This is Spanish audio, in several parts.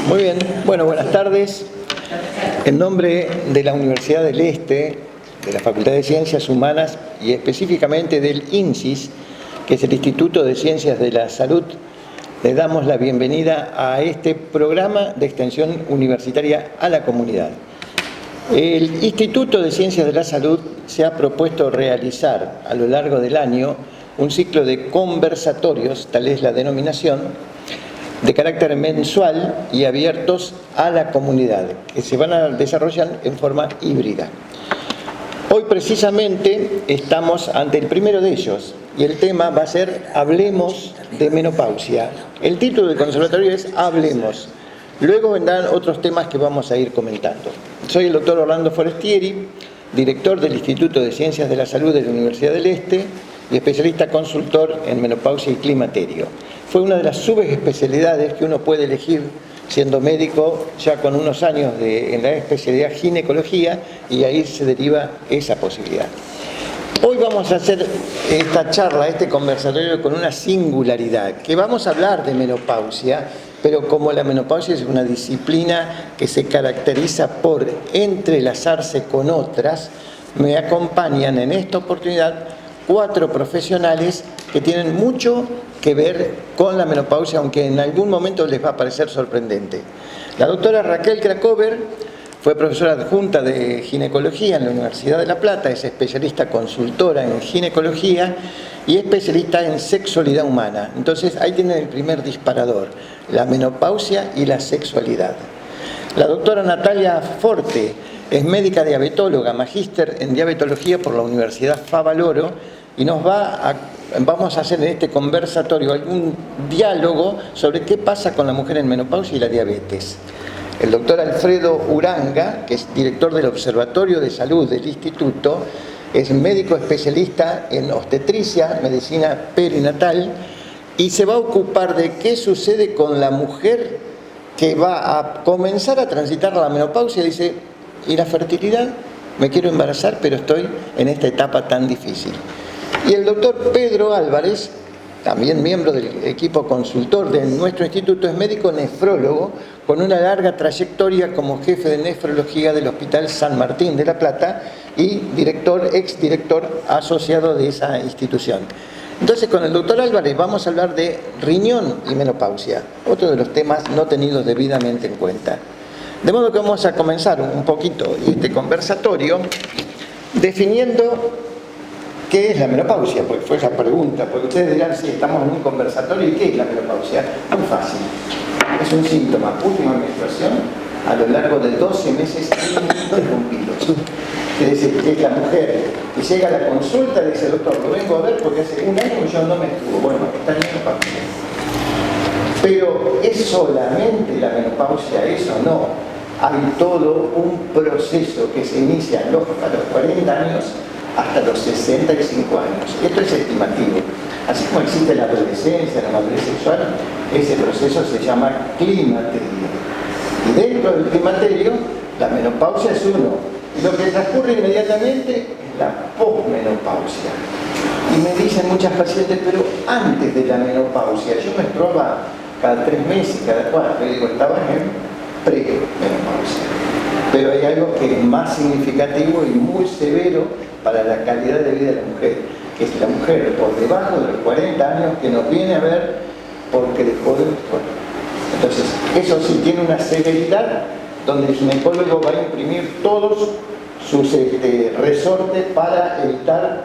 Muy bien, bueno, buenas tardes. En nombre de la Universidad del Este, de la Facultad de Ciencias Humanas y específicamente del INCIS, que es el Instituto de Ciencias de la Salud, le damos la bienvenida a este programa de extensión universitaria a la comunidad. El Instituto de Ciencias de la Salud se ha propuesto realizar a lo largo del año un ciclo de conversatorios, tal es la denominación, de carácter mensual y abiertos a la comunidad, que se van a desarrollar en forma híbrida. Hoy precisamente estamos ante el primero de ellos y el tema va a ser Hablemos de menopausia. El título del conservatorio es Hablemos. Luego vendrán otros temas que vamos a ir comentando. Soy el doctor Orlando Forestieri, director del Instituto de Ciencias de la Salud de la Universidad del Este y especialista consultor en menopausia y climaterio. Fue una de las subespecialidades que uno puede elegir siendo médico ya con unos años en la especialidad ginecología, y ahí se deriva esa posibilidad. Hoy vamos a hacer esta charla, este conversatorio con una singularidad, que vamos a hablar de menopausia, pero como la menopausia es una disciplina que se caracteriza por entrelazarse con otras, me acompañan en esta oportunidad 4 profesionales que tienen mucho que ver con la menopausia, aunque en algún momento les va a parecer sorprendente. La doctora Raquel Krakover fue profesora adjunta de ginecología en la Universidad de La Plata, es especialista consultora en ginecología y especialista en sexualidad humana. Entonces ahí tienen el primer disparador, la menopausia y la sexualidad. La doctora Natalia Forte es médica diabetóloga, magíster en diabetología por la Universidad Favaloro, y vamos a hacer en este conversatorio algún diálogo sobre qué pasa con la mujer en menopausia y la diabetes. El doctor Alfredo Uranga, que es director del Observatorio de Salud del Instituto, es médico especialista en obstetricia, medicina perinatal, y se va a ocupar de qué sucede con la mujer que va a comenzar a transitar la menopausia. Dice, ¿y la fertilidad? Me quiero embarazar, pero estoy en esta etapa tan difícil. Y el doctor Pedro Álvarez, también miembro del equipo consultor de nuestro instituto, es médico nefrólogo con una larga trayectoria como jefe de nefrología del Hospital San Martín de La Plata y exdirector asociado de esa institución. Entonces, con el doctor Álvarez vamos a hablar de riñón y menopausia, otro de los temas no tenidos debidamente en cuenta. De modo que vamos a comenzar un poquito este conversatorio definiendo ¿qué es la menopausia? Porque fue esa pregunta, porque ustedes dirán, sí, estamos en un conversatorio, ¿y qué es la menopausia? Muy fácil. Es un síntoma, última menstruación, a lo largo de 12 meses ininterrumpidos. Es decir, que es la mujer que llega a la consulta y dice, doctor, lo vengo a ver porque hace un año yo no me estuvo. Bueno, está en menopausia. Pero ¿es solamente la menopausia eso? No. Hay todo un proceso que se inicia a los 40 años hasta los 65 años. Esto es estimativo. Así como existe la adolescencia, la madurez sexual, ese proceso se llama climaterio. Y dentro del climaterio, la menopausia es uno. Y lo que transcurre inmediatamente es la posmenopausia. Y me dicen muchas pacientes, pero antes de la menopausia, yo menstruaba cada 3 meses, cada 4, y digo, estaba en premenopausia. Pero hay algo que es más significativo y muy severo para la calidad de vida de la mujer, que es la mujer por debajo de los 40 años que nos viene a ver porque dejó de menstruar. Entonces, eso sí tiene una severidad donde el ginecólogo va a imprimir todos sus resortes para evitar,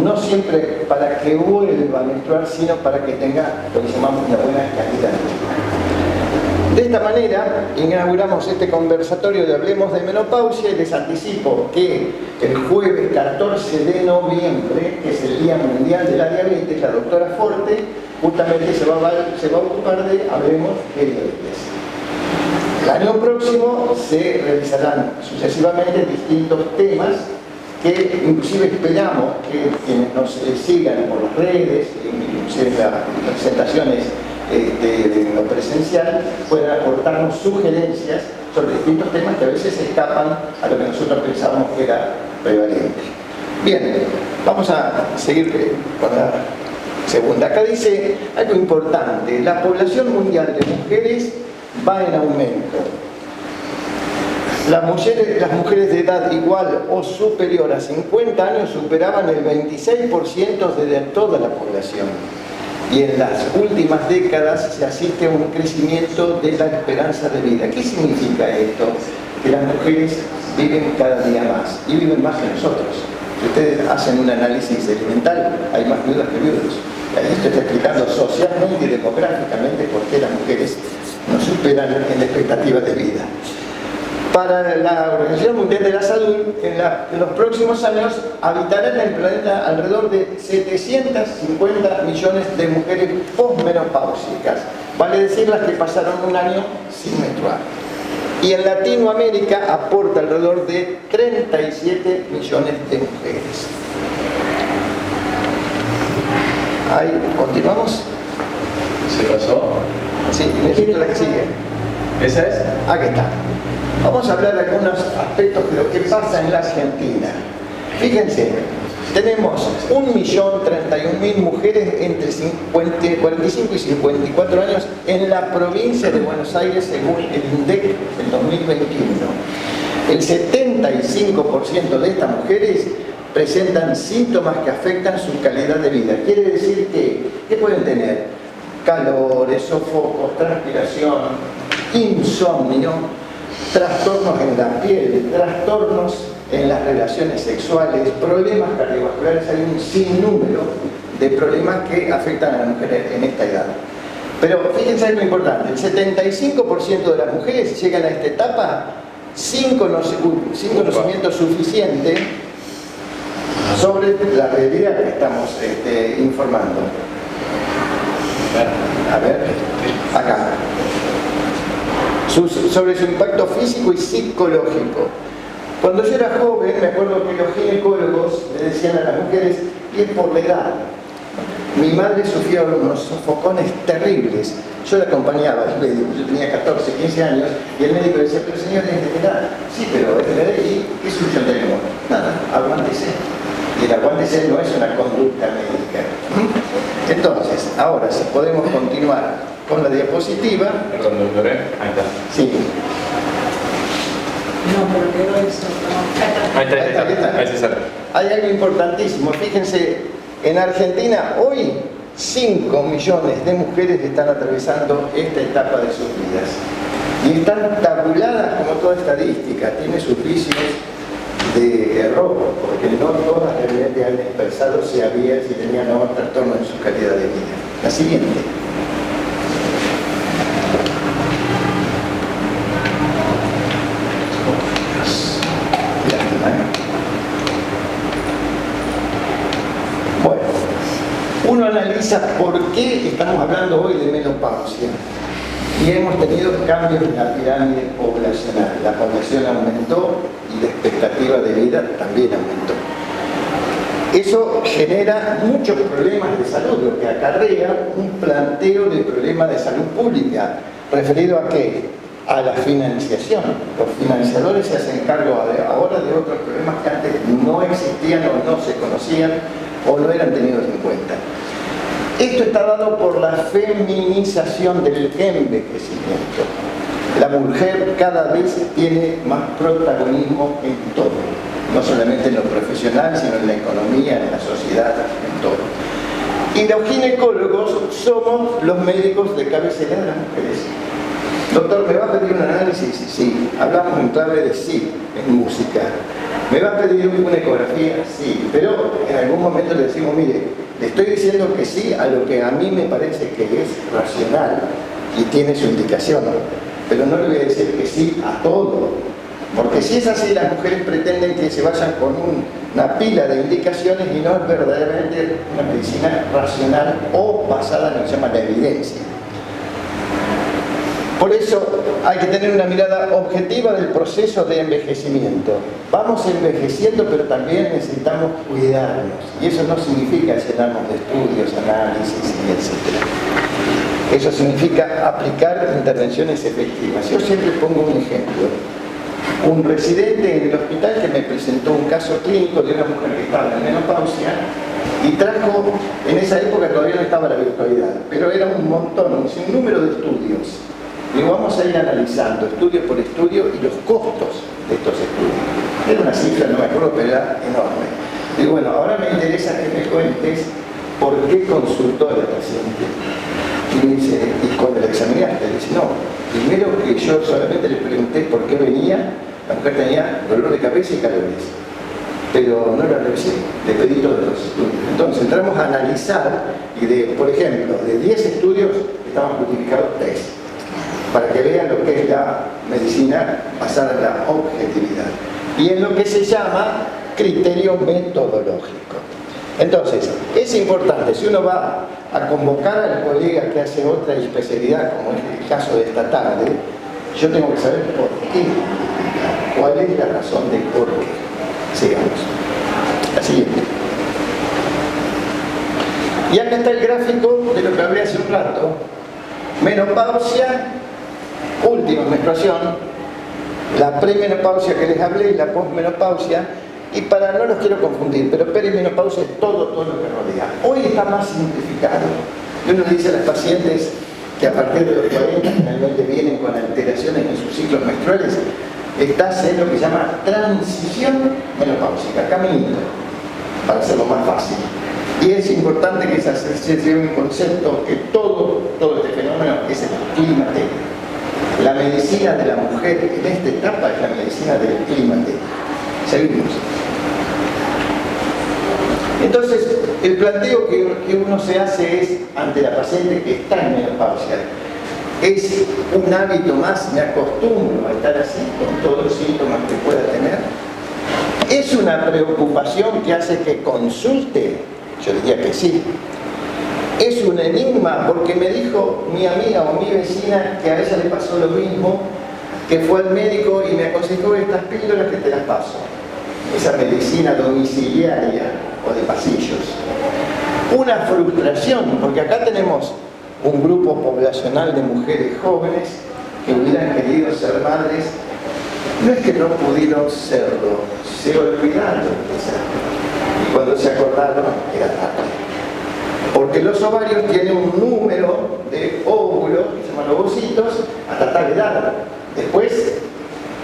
no siempre para que vuelva a menstruar, sino para que tenga lo que llamamos una buena calidad. De esta manera, inauguramos este conversatorio de Hablemos de Menopausia y les anticipo que el jueves 14 de noviembre, que es el Día Mundial de la Diabetes, la doctora Forte justamente se va a ocupar de Hablemos de Diabetes. El año próximo se realizarán sucesivamente distintos temas que inclusive esperamos que quienes nos sigan por las redes, inclusive en las presentaciones de lo presencial, puedan aportarnos sugerencias sobre distintos temas que a veces escapan a lo que nosotros pensábamos que era prevalente. Bien, vamos a seguir con la segunda. Acá dice algo importante: la población mundial de mujeres va en aumento. Las mujeres de edad igual o superior a 50 años superaban el 26% de toda la población. Y en las últimas décadas se asiste a un crecimiento de la esperanza de vida. ¿Qué significa esto? Que las mujeres viven cada día más y viven más que nosotros. Si ustedes hacen un análisis elemental, hay más viudas que viudos. Esto está explicando socialmente y demográficamente por qué las mujeres nos superan en la expectativa de vida. Para la Organización Mundial de la Salud, en los próximos años habitarán en el planeta alrededor de 750 millones de mujeres posmenopáusicas, vale decir las que pasaron un año sin menstruar. Y en Latinoamérica aporta alrededor de 37 millones de mujeres. Ahí, ¿continuamos? ¿Se pasó? Sí, necesito la que sigue. ¿Esa es? Aquí está. Vamos a hablar de algunos aspectos de lo que pasa en la Argentina. Fíjense, tenemos 1.031.000 mujeres entre 45 y 54 años en la provincia de Buenos Aires según el INDEC en 2021. El 75% de estas mujeres presentan síntomas que afectan su calidad de vida. Quiere decir que pueden tener calores, sofocos, transpiración, insomnio, trastornos en la piel, trastornos en las relaciones sexuales, problemas cardiovasculares. Hay un sinnúmero de problemas que afectan a las mujeres en esta edad. Pero fíjense algo importante, el 75% de las mujeres llegan a esta etapa sin conocimiento suficiente sobre la realidad que estamos informando. A ver, acá. Sobre su impacto físico y psicológico. Cuando yo era joven, me acuerdo que los ginecólogos le decían a las mujeres, y es por la edad. Mi madre sufría unos sofocones terribles. Yo la acompañaba al médico, yo tenía 14, 15 años, y el médico decía, pero señor, es de edad. Sí, pero es de edad, ¿y qué solución tenemos? Nada, aguántese. Y el aguántese no es una conducta médica. Entonces, ahora, si podemos continuar con la diapositiva. Perdón, doctor, ahí está. Sí. No, pero quedó eso. Ahí está. Ahí se sale. Hay algo importantísimo. Fíjense, en Argentina hoy 5 millones de mujeres están atravesando esta etapa de sus vidas. Y están tabuladas como toda estadística. Tiene sus vicios de error, porque no todas realmente han expresado si tenían o no trastorno en su calidad de vida. La siguiente. Bueno, uno analiza por qué estamos hablando hoy de menopausia. Y hemos tenido cambios en la pirámide poblacional. La población aumentó y la expectativa de vida también aumentó. Eso genera muchos problemas de salud, lo que acarrea un planteo de problemas de salud pública. ¿Referido a qué? A la financiación. Los financiadores se hacen cargo ahora de otros problemas que antes no existían o no se conocían o no eran tenidos en cuenta. Esto está dado por la feminización del envejecimiento. La mujer cada vez tiene más protagonismo en todo, no solamente en lo profesional, sino en la economía, en la sociedad, en todo. Y los ginecólogos somos los médicos de cabecera de las mujeres. Doctor, ¿me va a pedir un análisis? Sí. Hablamos en clave de sí, en música. ¿Me va a pedir una ecografía? Sí. Pero en algún momento le decimos, mire, le estoy diciendo que sí a lo que a mí me parece que es racional y tiene su indicación, pero no le voy a decir que sí a todo, porque si es así, las mujeres pretenden que se vayan con una pila de indicaciones y no es verdaderamente una medicina racional o basada en lo que se llama la evidencia. Por eso hay que tener una mirada objetiva del proceso de envejecimiento. Vamos envejeciendo, pero también necesitamos cuidarnos. Y eso no significa llenarnos de estudios, análisis, etc. Eso significa aplicar intervenciones efectivas. Yo siempre pongo un ejemplo. Un residente en el hospital que me presentó un caso clínico de una mujer que estaba en menopausia y trajo, en esa época todavía no estaba la virtualidad, pero era un montón, un sinnúmero de estudios. Y vamos a ir analizando estudio por estudio y los costos de estos estudios. Era una cifra, no me acuerdo, pero era enorme. Y bueno, ahora me interesa que me cuentes por qué consultó a la paciente. Y me dice, ¿y cuando la examinaste? Le dice, no, primero que yo solamente le pregunté por qué venía, la mujer tenía dolor de cabeza y calores. Pero no la revisé, le pedí todos los estudios. Entonces entramos a analizar y por ejemplo, de 10 estudios estaban justificados 3, para que vean lo que es la medicina basada en la objetividad. Y en lo que se llama criterio metodológico. Entonces, es importante, si uno va a convocar al colega que hace otra especialidad, como es el caso de esta tarde, yo tengo que saber por qué, cuál es la razón de por qué. Sigamos. La siguiente. Y acá está el gráfico de lo que hablé hace un rato. Menopausia, última menstruación, la premenopausia que les hablé y la posmenopausia. Y no los quiero confundir, pero perimenopausia es todo lo que rodea. Hoy está más simplificado. Y uno dice a las pacientes que a partir de los 40 generalmente vienen con alteraciones en sus ciclos menstruales, estás en lo que se llama transición menopáusica, caminito, para hacerlo más fácil. Y es importante que se lleve un concepto que todo este fenómeno es el climaterio. La medicina de la mujer en esta etapa es la medicina del climaterio. Seguimos. Entonces, el planteo que uno se hace es, ante la paciente que está en menopausia, ¿es un hábito más? ¿Me acostumbro a estar así con todos los síntomas que pueda tener? ¿Es una preocupación que hace que consulte? Yo diría que sí. ¿Es un enigma? Porque me dijo mi amiga o mi vecina que a ella le pasó lo mismo, que fue al médico y me aconsejó estas píldoras que te las paso. Esa medicina domiciliaria o de pasillos. Una frustración, porque acá tenemos un grupo poblacional de mujeres jóvenes que hubieran querido ser madres, no es que no pudieron serlo, se olvidaron de serlo. Y cuando se acordaron, era tarde. Porque los ovarios tienen un número de óvulos, que se llaman ovocitos, hasta tal edad. Después,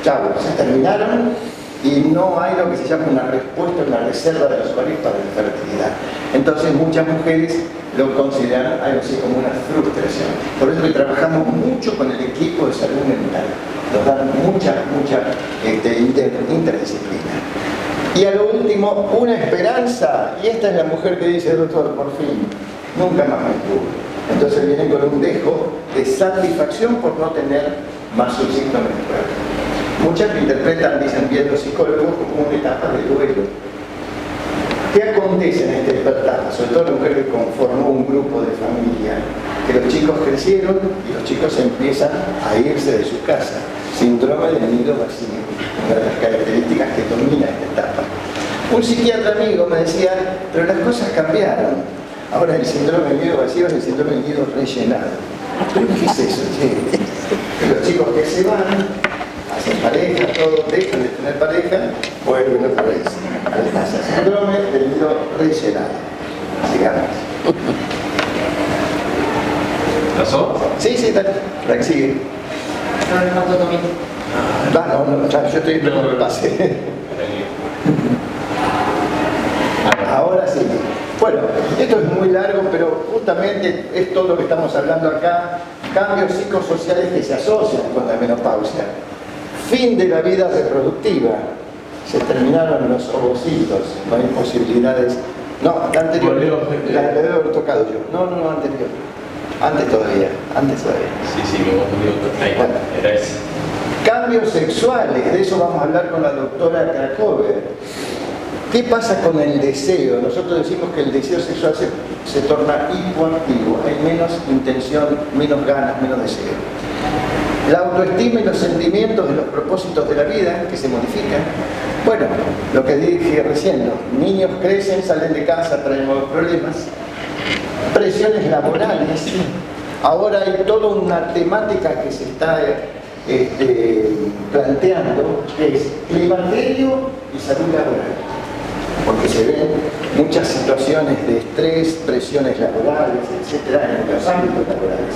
chao, se terminaron y no hay lo que se llama una respuesta, una reserva de los ovarios para la fertilidad. Entonces muchas mujeres lo consideran algo así como una frustración. Por eso que trabajamos mucho con el equipo de salud mental. Nos dan mucha interdisciplina. Y a lo último, una esperanza. Y esta es la mujer que dice, doctor, por fin, nunca más me tuve. Entonces vienen con un dejo de satisfacción por no tener más un ciclo menstrual. Muchas lo interpretan, dicen bien los psicólogos, como una etapa de duelo. ¿Qué acontece en esta etapa? Sobre todo la mujer que conformó un grupo de familia, que los chicos crecieron y los chicos empiezan a irse de su casa. Síndrome del nido vacío, una de las características que domina esta etapa. Un psiquiatra amigo me decía, pero las cosas cambiaron. Ahora el síndrome del nido vacío es el síndrome del nido rellenado. ¿Pero qué es eso? Sí. Los chicos que se van, hacen pareja, todos dejan de tener pareja, vuelven otra vez a la casa. Síndrome del nido rellenado. Sigamos. ¿Pasó? Sí, dale. La que sigue. No, ya, yo estoy esperando que pase. Ahora sí. Bueno, esto es muy largo, pero justamente es todo lo que estamos hablando acá. Cambios psicosociales que se asocian con la menopausia. Fin de la vida reproductiva. Se terminaron los ovocitos, no hay posibilidades. No, la anterior, la debo haber tocado yo. No, anterior. Antes todavía. Sí, me confundí. Ahí está, Bueno. era ese. Cambios sexuales, de eso vamos a hablar con la doctora Krakover. ¿Qué pasa con el deseo? Nosotros decimos que el deseo sexual se torna hipoactivo, hay menos intención, menos ganas, menos deseo. La autoestima y los sentimientos de los propósitos de la vida que se modifican. Bueno, lo que dije recién, los niños crecen, salen de casa, traen nuevos problemas. Presiones laborales. Ahora hay toda una temática que se está planteando, que es climaterio y salud laboral. Porque se ven muchas situaciones de estrés, presiones laborales, etcétera, en los ámbitos laborales.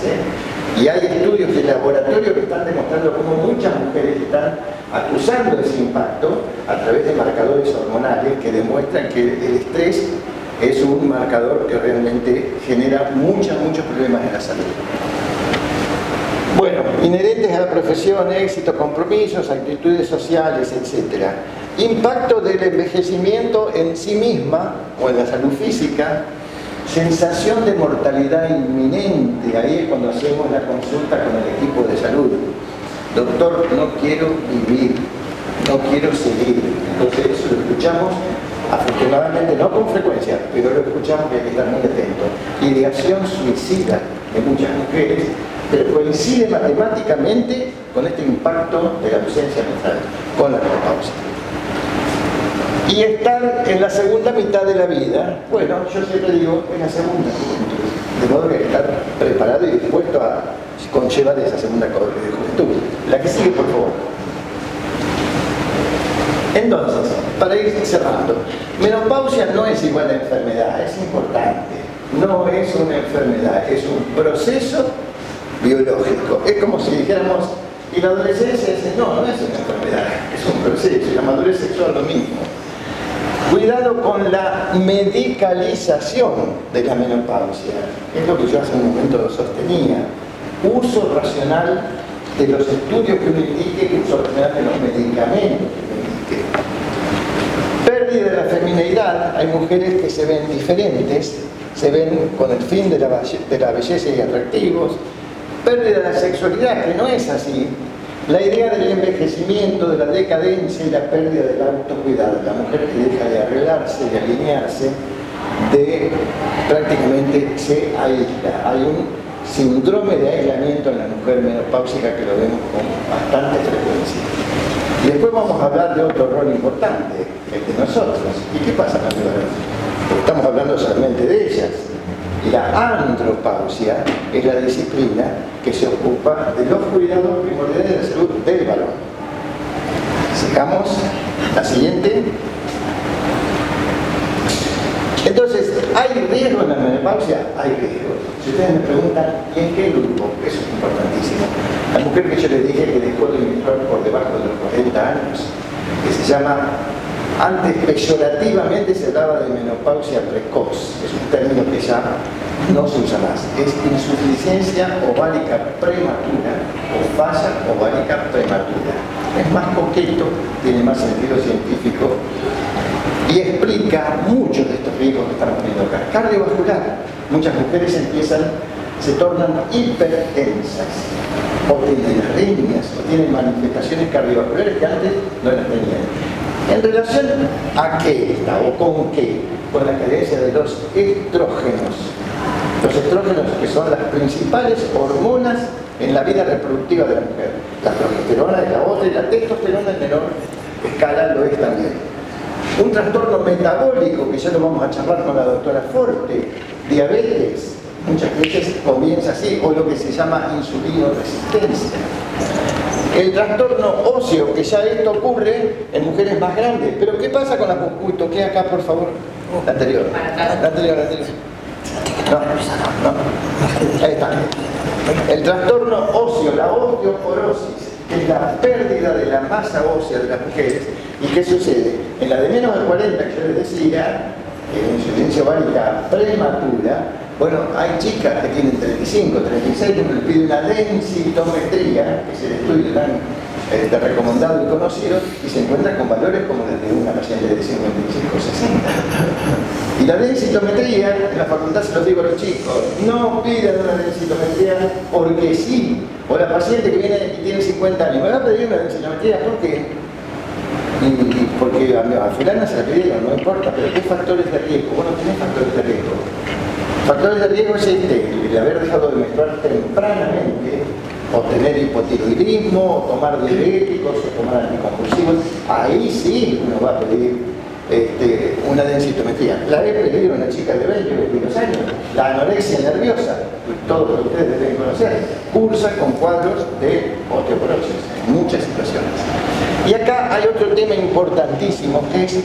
Y hay estudios de laboratorio que están demostrando cómo muchas mujeres están acusando ese impacto a través de marcadores hormonales que demuestran que el estrés es un marcador que realmente genera muchos problemas en la salud. Bueno, inherentes a la profesión, éxito, compromisos, actitudes sociales, etc. Impacto del envejecimiento en sí misma o en la salud física. Sensación de mortalidad inminente, ahí es cuando hacemos la consulta con el equipo de salud. Doctor, no quiero vivir, no quiero seguir. Entonces eso lo escuchamos, afortunadamente no con frecuencia, pero lo escuchamos que hay que estar muy atentos. Ideación suicida de muchas mujeres, pero coincide matemáticamente con este impacto de la ausencia menstrual, con la menopausia. Y estar en la segunda mitad de la vida, bueno, yo siempre digo, en la segunda juventud, de modo que hay que estar preparado y dispuesto a conllevar esa segunda juventud. La que sigue, por favor. Entonces, para ir cerrando, menopausia no es igual a enfermedad, es importante. No es una enfermedad, es un proceso biológico. Es como si dijéramos, y la adolescencia dice, no, no es una enfermedad, es un proceso, y la madurez sexual lo mismo. Cuidado con la medicalización de la menopausia, es lo que yo hace un momento sostenía. Uso racional de los estudios que uno indique, uso racional de los medicamentos que uno indique. Pérdida de la femineidad, hay mujeres que se ven diferentes, se ven con el fin de la belleza y atractivos. Pérdida de la sexualidad, que no es así. La idea del envejecimiento, de la decadencia y la pérdida del autocuidado. La mujer que deja de arreglarse, de alinearse, prácticamente se aísla. Hay un síndrome de aislamiento en la mujer menopáusica que lo vemos con bastante frecuencia. Y después vamos a hablar de otro rol importante, el de nosotros. ¿Y qué pasa con nosotros? Porque estamos hablando solamente de ellas. La andropausia es la disciplina que se ocupa de los cuidados primordiales de la salud del varón. Sigamos. La siguiente. Entonces, ¿hay riesgo en la menopausia? Hay riesgo. Si ustedes me preguntan, ¿y en qué grupo? Eso es importantísimo. La mujer que yo les dije que dejó de menstruar por debajo de los 40 años, que se llama, antes peyorativamente se hablaba de menopausia precoz, es un término que ya no se usa más, es insuficiencia ovárica prematura o falla ovárica prematura. Es más coqueto, tiene más sentido científico y explica muchos de estos riesgos que estamos viendo acá. Cardiovascular, muchas mujeres se tornan hipertensas o tienen arritmias o tienen manifestaciones cardiovasculares que antes no las tenían. ¿En relación a qué está o con qué? Con la carencia de los estrógenos. Los estrógenos que son las principales hormonas en la vida reproductiva de la mujer. La progesterona es la otra y la testosterona en menor escala lo es también. Un trastorno metabólico, que ya lo vamos a charlar con la doctora Forte, diabetes, muchas veces comienza así, o lo que se llama insulinoresistencia. El trastorno óseo, que ya esto ocurre en mujeres más grandes. Pero ¿qué pasa con la punto? ¿Qué acá, por favor? La anterior. La anterior. No. Ahí está. El trastorno óseo, la osteoporosis, que es la pérdida de la masa ósea de las mujeres. ¿Y qué sucede? En la de menos de 40, que yo les decía, en insuficiencia ovárica prematura, bueno, hay chicas que tienen 35, 36, uno les pide una densitometría, que es el estudio tan recomendado y conocido, y se encuentra con valores como el de una paciente de 55, 60. Y la densitometría, en la facultad se los digo a los chicos, no pidan una densitometría porque sí, o la paciente que viene y tiene 50 años, me va a pedir una densitometría, ¿por qué? Porque a fulana se la pidieron, no importa, pero ¿qué factores de riesgo? Bueno, tenés factores de riesgo. Factores de riesgo es el haber dejado de menstruar tempranamente, o tener hipotiroidismo, o tomar diuréticos, o tomar anticonvulsivos. Ahí sí uno va a pedir una densitometría. La he pedido a una chica de 20 o 22 años. La anorexia nerviosa, todos lo que ustedes deben conocer, cursa con cuadros de osteoporosis en muchas situaciones. Y acá hay otro tema importantísimo, que es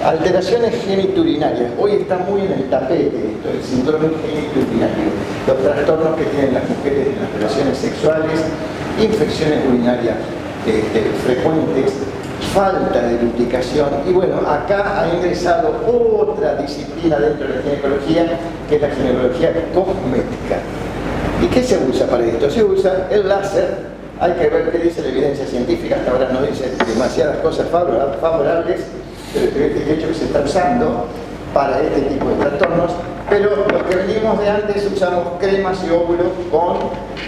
alteraciones geniturinarias. Hoy está muy en el tapete esto, el síndrome genituurinario, los trastornos que tienen las mujeres en las relaciones sexuales, infecciones urinarias frecuentes, falta de lubricación. Y bueno, acá ha ingresado otra disciplina dentro de la ginecología, que es la ginecología cosmética. ¿Y qué se usa para esto? Se usa el láser. Hay que ver qué dice la evidencia científica. Hasta ahora no dice demasiadas cosas favorables, pero este hecho que se está usando para este tipo de trastornos. Pero los que venimos de antes usamos cremas y óvulos con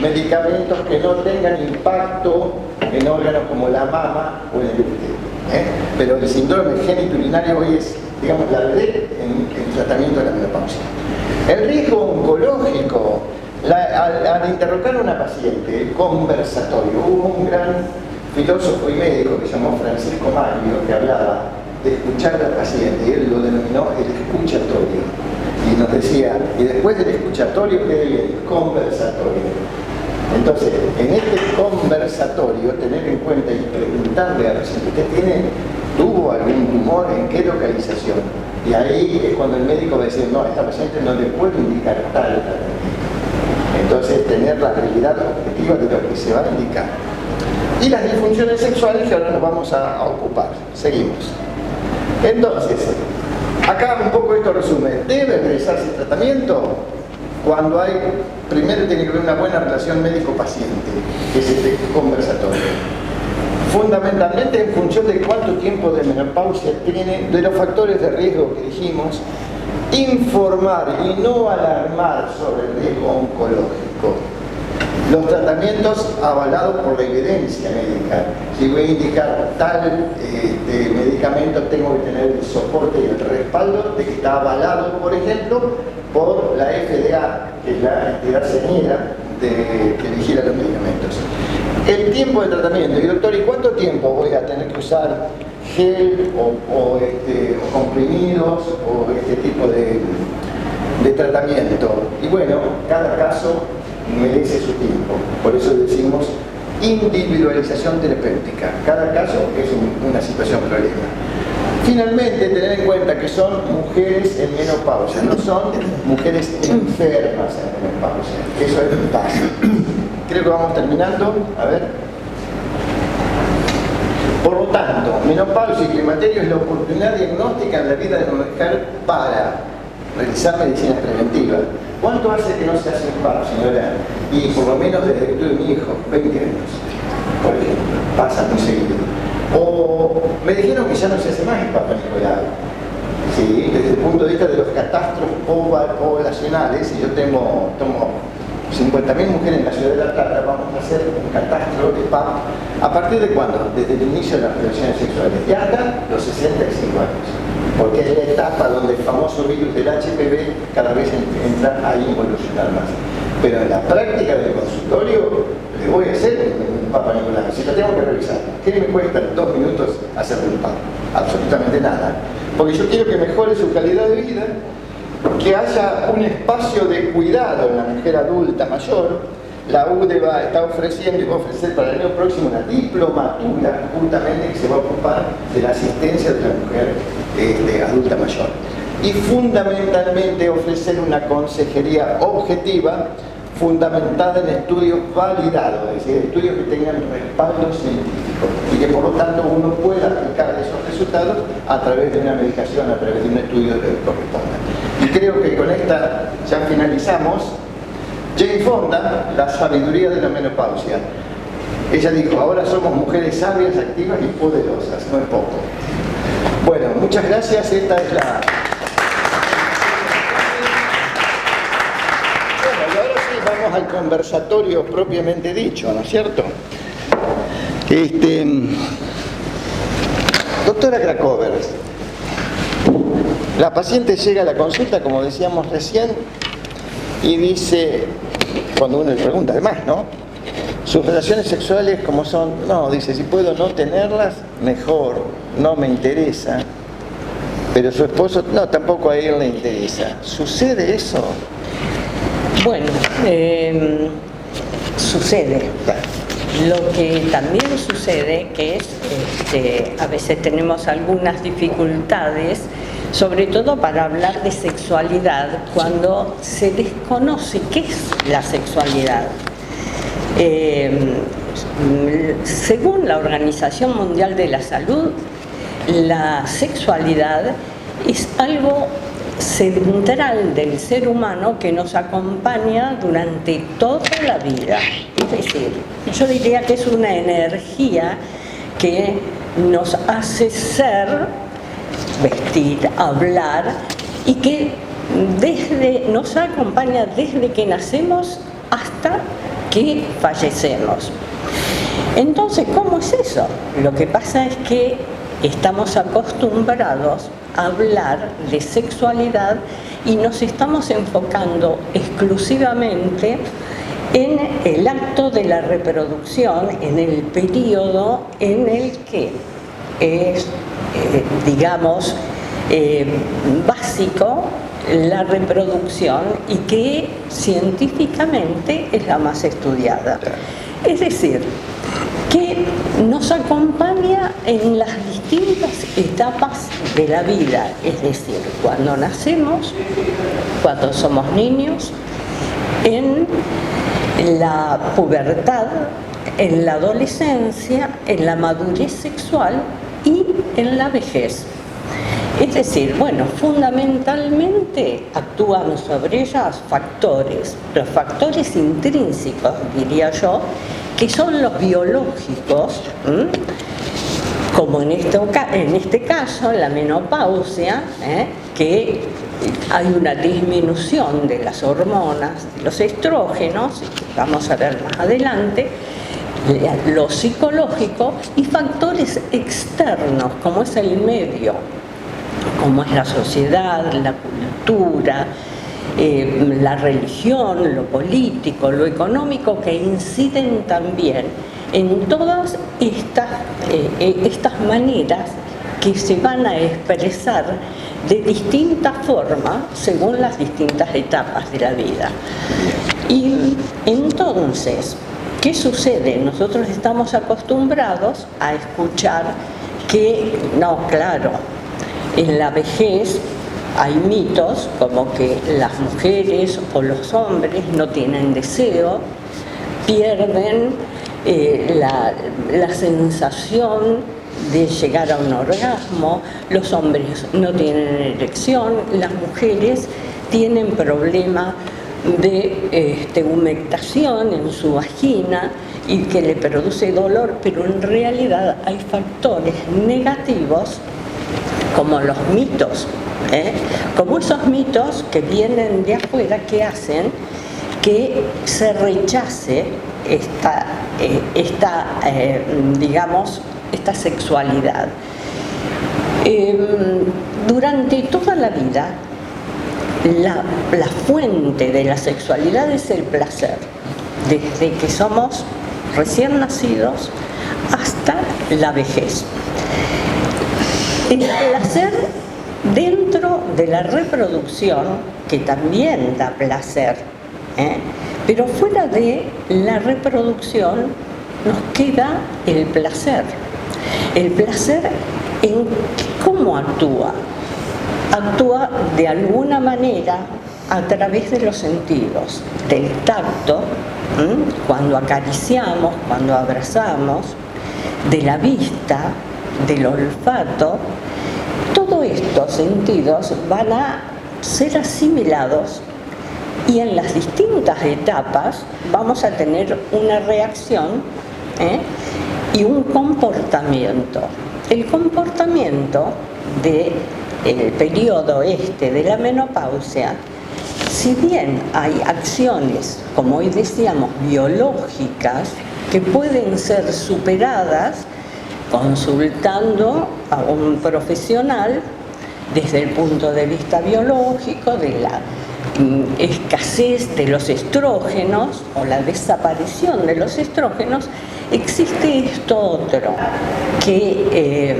medicamentos que no tengan impacto en órganos como la mama o en el útero. Pero el síndrome genituurinario hoy es, digamos, la vedette en el tratamiento de la menopausia. El riesgo oncológico. Al interrogar a una paciente, el conversatorio, hubo un gran filósofo y médico que se llamó Francisco Mario, que hablaba de escuchar a la paciente, y él lo denominó el escuchatorio. Y nos decía, y después del escuchatorio, ¿qué viene? El conversatorio. Entonces, en este conversatorio, tener en cuenta y preguntarle a la paciente, ¿usted tuvo algún tumor? ¿En qué localización? Y ahí es cuando el médico va a decir, no, a esta paciente no le puedo indicar tal tratamiento. Entonces, tener la realidad objetiva de lo que se va a indicar. Y las disfunciones sexuales que ahora nos vamos a ocupar. Seguimos. Entonces, acá un poco esto resume. ¿Debe realizarse el tratamiento? Cuando hay, primero tiene que haber una buena relación médico-paciente, que es este conversatorio. Fundamentalmente en función de cuánto tiempo de menopausia tiene, de los factores de riesgo que dijimos, informar y no alarmar sobre el riesgo oncológico. Los tratamientos avalados por la evidencia médica. Si voy a indicar tal medicamento, tengo que tener el soporte y el respaldo de que está avalado, por ejemplo, por la FDA, que es la entidad señera que vigila los medicamentos. El tiempo de tratamiento. Y doctor, ¿y cuánto tiempo voy a tener que usar gel o comprimidos o este tipo de tratamiento? Y bueno, cada caso merece su tiempo. Por eso decimos individualización terapéutica. Cada caso es una situación problema. Finalmente, tener en cuenta que son mujeres en menopausia, no son mujeres enfermas en menopausia. Eso es básico. Creo que vamos terminando. A ver. Por lo tanto, menopausia y climaterio es la oportunidad diagnóstica en la vida de una mujer para realizar medicina preventiva. ¿Cuánto hace que no se hace un paro, señora? Y por lo menos desde que tuve mi hijo, 20 años, por ejemplo, pasa muy seguido. O me dijeron que ya no se hace más el Papa Nicolau. Sí, desde el punto de vista de los catastros poblacionales, y yo tomo 50.000 mujeres en la ciudad de La Plata, vamos a hacer un catastro de PAP. ¿A partir de cuándo? Desde el inicio de las relaciones sexuales y hasta los 65 años. Porque es la etapa donde el famoso virus del HPV cada vez entra a involucionar más. Pero en la práctica del consultorio le voy a hacer un Papa Nicolau. Si lo tengo que revisar, ¿qué me cuesta en 2 minutos hacer un PAP? Absolutamente nada. Porque yo quiero que mejore su calidad de vida, que haya un espacio de cuidado en la mujer adulta mayor. La UDE está ofreciendo y va a ofrecer para el año próximo una diplomatura justamente que se va a ocupar de la asistencia de la mujer adulta mayor. Y fundamentalmente ofrecer una consejería objetiva fundamentada en estudios validados, es decir, estudios que tengan respaldo científico y que por lo tanto uno pueda aplicar esos resultados a través de una medicación, a través de un estudio que corresponda. Y creo que con esta ya finalizamos. Jane Fonda, la sabiduría de la menopausia. Ella dijo, ahora somos mujeres sabias, activas y poderosas, no es poco. Bueno, muchas gracias, esta es la... Bueno, y ahora sí vamos al conversatorio propiamente dicho, ¿no es cierto? Doctora Krakover, la paciente llega a la consulta, como decíamos recién, y dice, cuando uno le pregunta, además, ¿no? Sus relaciones sexuales, ¿cómo son? No, dice, si puedo no tenerlas, mejor, no me interesa. Pero su esposo, no, tampoco a él le interesa. ¿Sucede eso? Bueno, sucede. Lo que también sucede que es, a veces tenemos algunas dificultades, sobre todo para hablar de sexualidad, cuando se desconoce qué es la sexualidad. Según la Organización Mundial de la Salud, la sexualidad es algo central del ser humano que nos acompaña durante toda la vida. Es decir, yo diría que es una energía que nos hace ser, vestir, hablar y que nos acompaña desde que nacemos hasta que fallecemos. Entonces, ¿cómo es eso? Lo que pasa es que estamos acostumbrados a hablar de sexualidad y nos estamos enfocando exclusivamente en el acto de la reproducción, en el periodo en el que es, digamos, básico la reproducción y que científicamente es la más estudiada. Es decir, que nos acompaña en las distintas etapas de la vida, es decir, cuando nacemos, cuando somos niños, en la pubertad, en la adolescencia, en la madurez sexual y en la vejez. Es decir, bueno, fundamentalmente actúan sobre ellas factores, los factores intrínsecos, diría yo, que son los biológicos, como en este caso, la menopausia, que hay una disminución de las hormonas, de los estrógenos, vamos a ver más adelante, lo psicológico, y factores externos, como es el medio, como es la sociedad, la cultura, la religión, lo político, lo económico, que inciden también en todas estas maneras que se van a expresar de distintas formas según las distintas etapas de la vida. Y entonces, ¿qué sucede? Nosotros estamos acostumbrados a escuchar que, no, claro, en la vejez hay mitos como que las mujeres o los hombres no tienen deseo, pierden la sensación de llegar a un orgasmo, los hombres no tienen erección, las mujeres tienen problema de humectación en su vagina y que le produce dolor, pero en realidad hay factores negativos como los mitos, como esos mitos que vienen de afuera que hacen que se rechace esta sexualidad. Durante toda la vida, la fuente de la sexualidad es el placer, desde que somos recién nacidos hasta la vejez. El placer dentro de la reproducción, que también da placer, pero fuera de la reproducción nos queda el placer. El placer en cómo actúa. Actúa de alguna manera a través de los sentidos, del tacto, cuando acariciamos, cuando abrazamos, de la vista, del olfato. Todos estos sentidos van a ser asimilados y en las distintas etapas vamos a tener una reacción y un comportamiento. El comportamiento del periodo de la menopausia, si bien hay acciones, como hoy decíamos, biológicas, que pueden ser superadas consultando a un profesional desde el punto de vista biológico, de la escasez de los estrógenos o la desaparición de los estrógenos, existe esto otro, que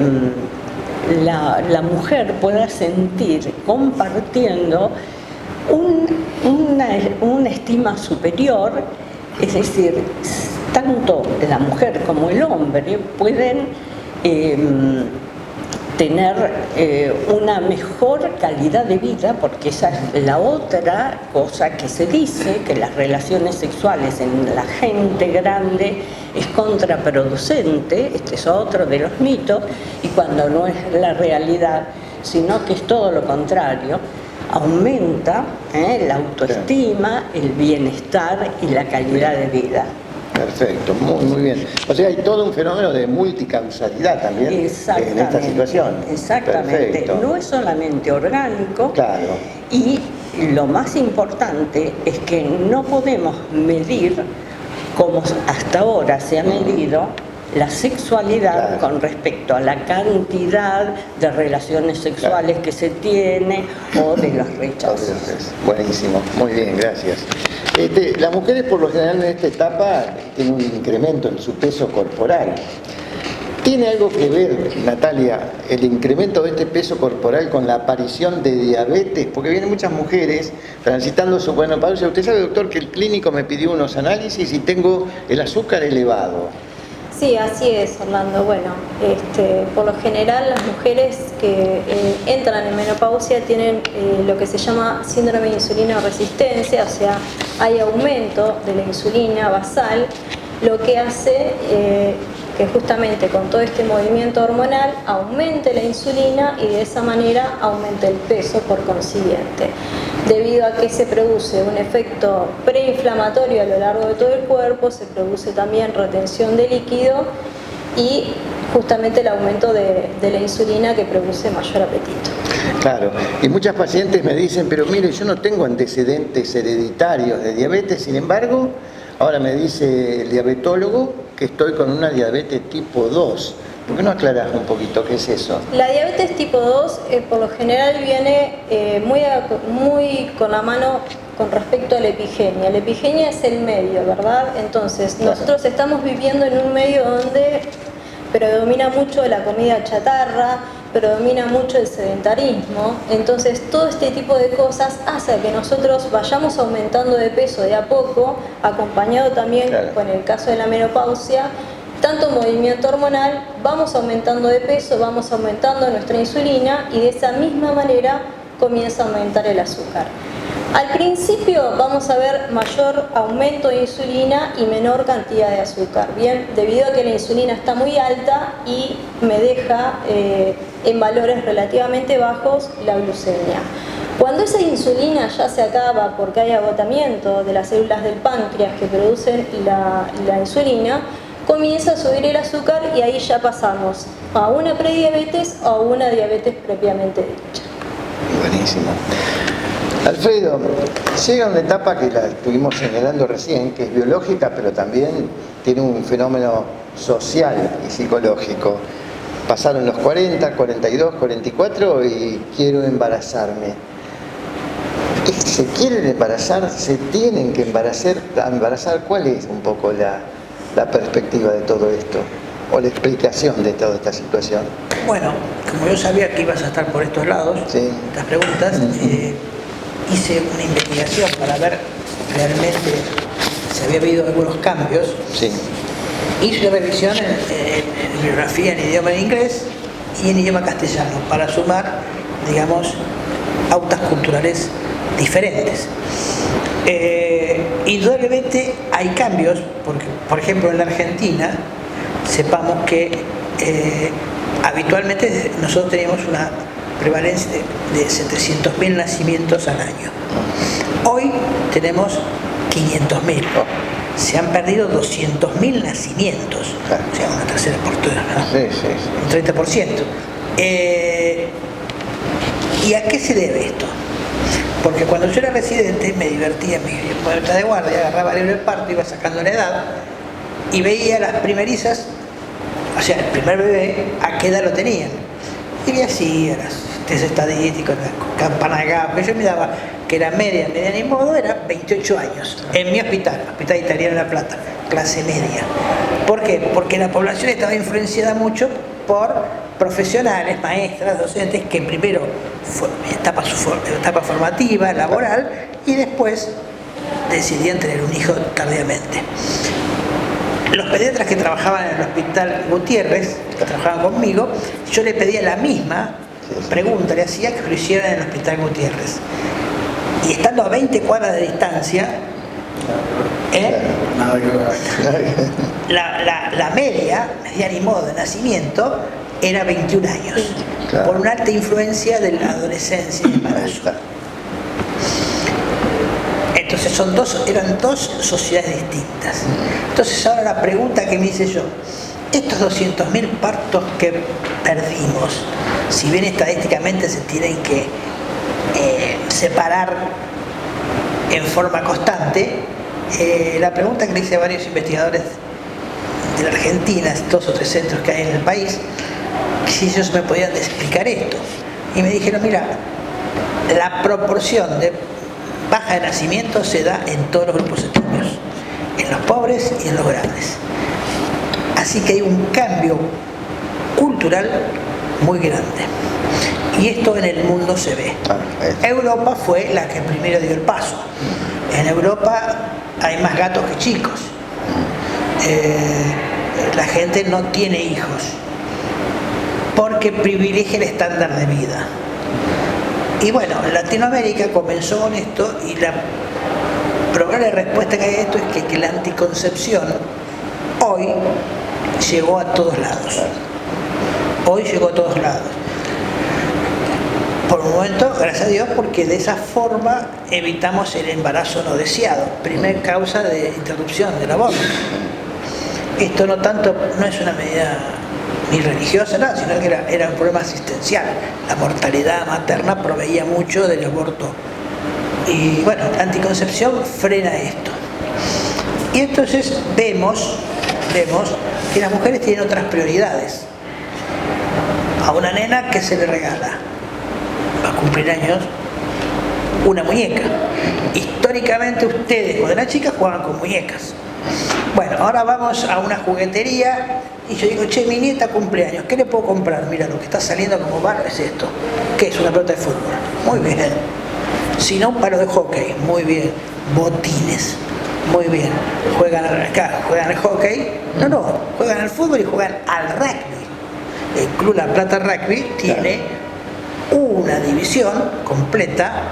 la mujer pueda sentir compartiendo una estima superior, es decir, está tanto la mujer como el hombre pueden tener una mejor calidad de vida, porque esa es la otra cosa que se dice, que las relaciones sexuales en la gente grande es contraproducente. Este es otro de los mitos, y cuando no es la realidad, sino que es todo lo contrario, aumenta la autoestima, el bienestar y la calidad de vida. Perfecto, muy bien. O sea, hay todo un fenómeno de multicausalidad también en esta situación. Exactamente. Perfecto. No es solamente orgánico. Claro. Y lo más importante es que no podemos medir, como hasta ahora se ha medido, la sexualidad con respecto a la cantidad de relaciones sexuales que se tiene o de los rechazos. Buenísimo, muy bien, gracias. Las mujeres por lo general en esta etapa tienen un incremento en su peso corporal. ¿Tiene algo que ver, Natalia, el incremento de este peso corporal con la aparición de diabetes? Porque vienen muchas mujeres transitando su menopausia. Usted sabe, doctor, que el clínico me pidió unos análisis y tengo el azúcar elevado. Sí, así es, Orlando. Bueno, por lo general las mujeres que entran en menopausia tienen lo que se llama síndrome de insulina resistencia, o sea, hay aumento de la insulina basal, lo que hace que justamente con todo este movimiento hormonal aumente la insulina y de esa manera aumente el peso por consiguiente. Debido a que se produce un efecto preinflamatorio a lo largo de todo el cuerpo, se produce también retención de líquido y justamente el aumento de la insulina que produce mayor apetito. Claro, y muchas pacientes me dicen, pero mire, yo no tengo antecedentes hereditarios de diabetes, sin embargo, ahora me dice el diabetólogo que estoy con una diabetes tipo 2. ¿Por qué no aclarás un poquito qué es eso? La diabetes tipo 2 por lo general viene muy con la mano con respecto a la epigenia. La epigenia es el medio, ¿verdad? Entonces, nosotros estamos viviendo en un medio donde predomina mucho la comida chatarra, predomina mucho el sedentarismo. Entonces, todo este tipo de cosas hace que nosotros vayamos aumentando de peso de a poco, acompañado también con el caso de la menopausia. Tanto movimiento hormonal, vamos aumentando de peso, vamos aumentando nuestra insulina y de esa misma manera comienza a aumentar el azúcar. Al principio vamos a ver mayor aumento de insulina y menor cantidad de azúcar, bien, debido a que la insulina está muy alta y me deja en valores relativamente bajos la glucemia. Cuando esa insulina ya se acaba porque hay agotamiento de las células del páncreas que producen la insulina, comienza a subir el azúcar y ahí ya pasamos a una prediabetes o a una diabetes propiamente dicha. Buenísimo. Alfredo, llega una etapa que la estuvimos señalando recién, que es biológica, pero también tiene un fenómeno social y psicológico. Pasaron los 40, 42, 44 y quiero embarazarme. ¿Se quieren embarazar? ¿Se tienen que embarazar? ¿Cuál es un poco la perspectiva de todo esto? ¿O la explicación de toda esta situación? Bueno, como yo sabía que ibas a estar por estos lados, estas preguntas, hice una investigación para ver realmente si había habido algunos cambios. Sí. Hice revisión en bibliografía en idioma inglés y en idioma castellano para sumar, digamos, pautas culturales diferentes. Indudablemente hay cambios, porque, por ejemplo, en la Argentina, sepamos que habitualmente nosotros teníamos una prevalencia de 700.000 nacimientos al año. Hoy tenemos 500.000. Se han perdido 200.000 nacimientos, o sea, una tercera oportunidad, ¿no? Un 30%. ¿Y a qué se debe esto? Porque cuando yo era residente me divertía en mi puerta de guardia, agarraba el libro de parto, iba sacando la edad y veía las primerizas, o sea, el primer bebé, a qué edad lo tenían. Y veía así, las test estadísticos, la campana de gas, que yo me daba que era media ni modo, era 28 años. En mi hospital italiano de La Plata, clase media. ¿Por qué? Porque la población estaba influenciada mucho por profesionales, maestras, docentes, que primero fue etapa formativa, laboral, y después decidían tener un hijo tardíamente. los pediatras que trabajaban en el hospital Gutiérrez, que trabajaban conmigo, yo le pedía la misma pregunta, le hacía que lo hicieran en el hospital Gutiérrez. Y estando a 20 cuadras de distancia, la media y modo de nacimiento era 21 años, por una alta influencia de la adolescencia y embarazo. Entonces eran dos sociedades distintas. Entonces ahora la pregunta que me hice yo, estos 200.000 partos que perdimos, si bien estadísticamente se tienen que separar en forma constante, la pregunta que le hice a varios investigadores de la Argentina, 2 o 3 centros que hay en el país, si ellos me podían explicar esto. Y me dijeron, mira, la proporción de baja de nacimiento se da en todos los grupos etarios, en los pobres y en los grandes. Así que hay un cambio cultural muy grande. Y esto en el mundo se ve. Europa fue la que primero dio el paso. En Europa hay más gatos que chicos. La gente no tiene hijos porque privilegia el estándar de vida. Y bueno, Latinoamérica comenzó con esto y la probable respuesta que hay a esto es que la anticoncepción hoy llegó a todos lados. Hoy llegó a todos lados. Por un momento, gracias a Dios, porque de esa forma evitamos el embarazo no deseado, primer causa de interrupción del aborto. Esto no es una medida ni religiosa, nada, sino que era un problema asistencial. La mortalidad materna proveía mucho del aborto. Y bueno, la anticoncepción frena esto. Y entonces vemos que las mujeres tienen otras prioridades. A una nena, ¿qué se le regala? Va a cumplir años una muñeca. Históricamente ustedes, cuando eran chicas, jugaban con muñecas. Bueno, ahora vamos a una juguetería y yo digo, che, mi nieta cumpleaños, ¿qué le puedo comprar? Mira, lo que está saliendo como bar es esto. ¿Qué es? Una pelota de fútbol. Muy bien. Si no, un palo de hockey. Muy bien. Botines. Muy bien. Juegan acá, juegan al hockey. No, juegan al fútbol y juegan al rugby. El Club La Plata Rugby tiene una división completa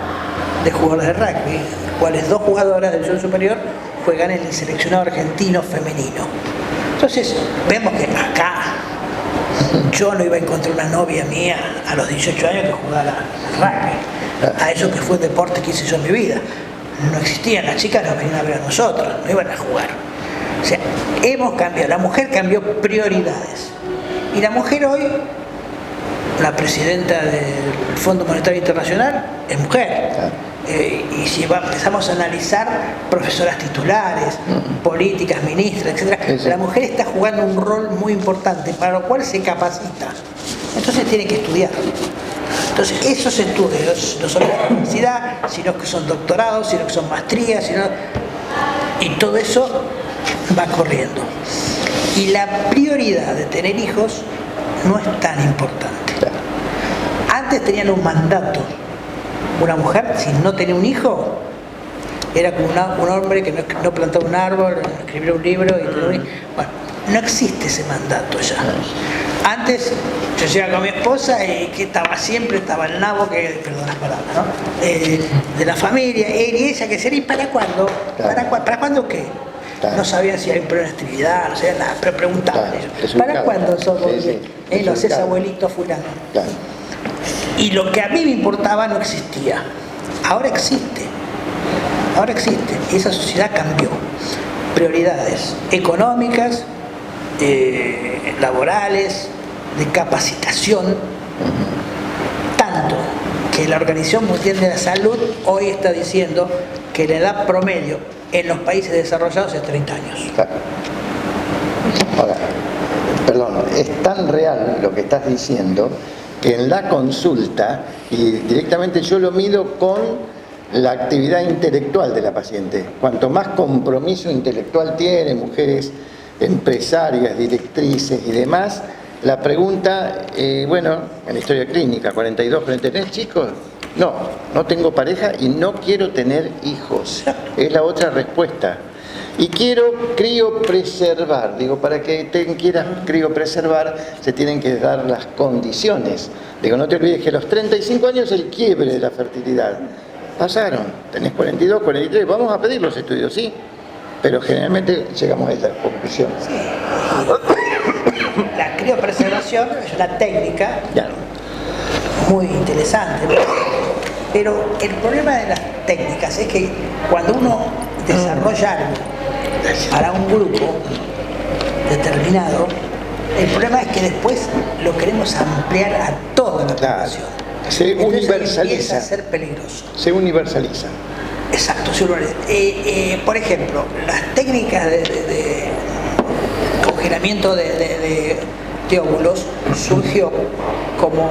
de jugadores de rugby, cuales 2 jugadoras del división superior juegan en el seleccionado argentino femenino. Entonces, vemos que acá yo no iba a encontrar una novia mía a los 18 años que jugara rugby. A eso que fue el deporte que hice yo en mi vida. No existían, las chicas nos venían a ver a nosotros, no iban a jugar. O sea, hemos cambiado, la mujer cambió prioridades. Y la mujer hoy, la presidenta del Fondo Monetario Internacional, es mujer. Y si empezamos a analizar profesoras titulares, políticas, ministras, etc., la mujer está jugando un rol muy importante, para lo cual se capacita. Entonces tiene que estudiar. Entonces esos estudios no son la universidad, sino que son doctorados, sino que son maestrías, y todo eso va corriendo. Y la prioridad de tener hijos no es tan importante. Antes tenían un mandato. Una mujer, si no tenía un hijo, era como un hombre que no plantaba un árbol, no escribía un libro. Bueno, no existe ese mandato ya. Antes yo llegaba con mi esposa y que siempre estaba el nabo, perdón las palabras, ¿no? De la familia, él y ella, que sería, ¿y para cuándo? ¿Para cuándo qué? No sabían si había un problema de esterilidad, no sabían nada, pero preguntaban ellos. ¿Para cuándo somos? Lo haces abuelito fulano. Y lo que a mí me importaba no existía. Ahora existe. Esa sociedad cambió. Prioridades económicas, laborales, de capacitación. Tanto que la Organización Mundial de la Salud hoy está diciendo que la edad promedio en los países desarrollados es 30 años. Ahora, perdón, es tan real lo que estás diciendo que en la consulta, y directamente yo lo mido con la actividad intelectual de la paciente. Cuanto más compromiso intelectual tiene, mujeres empresarias, directrices y demás, la pregunta, bueno, en la historia clínica, 42, 43, chicos, no tengo pareja y no quiero tener hijos. Es la otra respuesta. Y quiero criopreservar, digo, para que te quieras criopreservar se tienen que dar las condiciones. Digo, no te olvides que a los 35 años es el quiebre de la fertilidad. Pasaron, tenés 42, 43, vamos a pedir los estudios, sí, pero generalmente llegamos a esa conclusión. La criopreservación es una técnica muy interesante, pero el problema de las técnicas es que cuando uno desarrolla algo para un grupo determinado, el problema es que después lo queremos ampliar a toda la población. Se universaliza. Empieza a ser peligroso. Se universaliza. Exacto, se universaliza. Por ejemplo, las técnicas de congelamiento de óvulos surgió como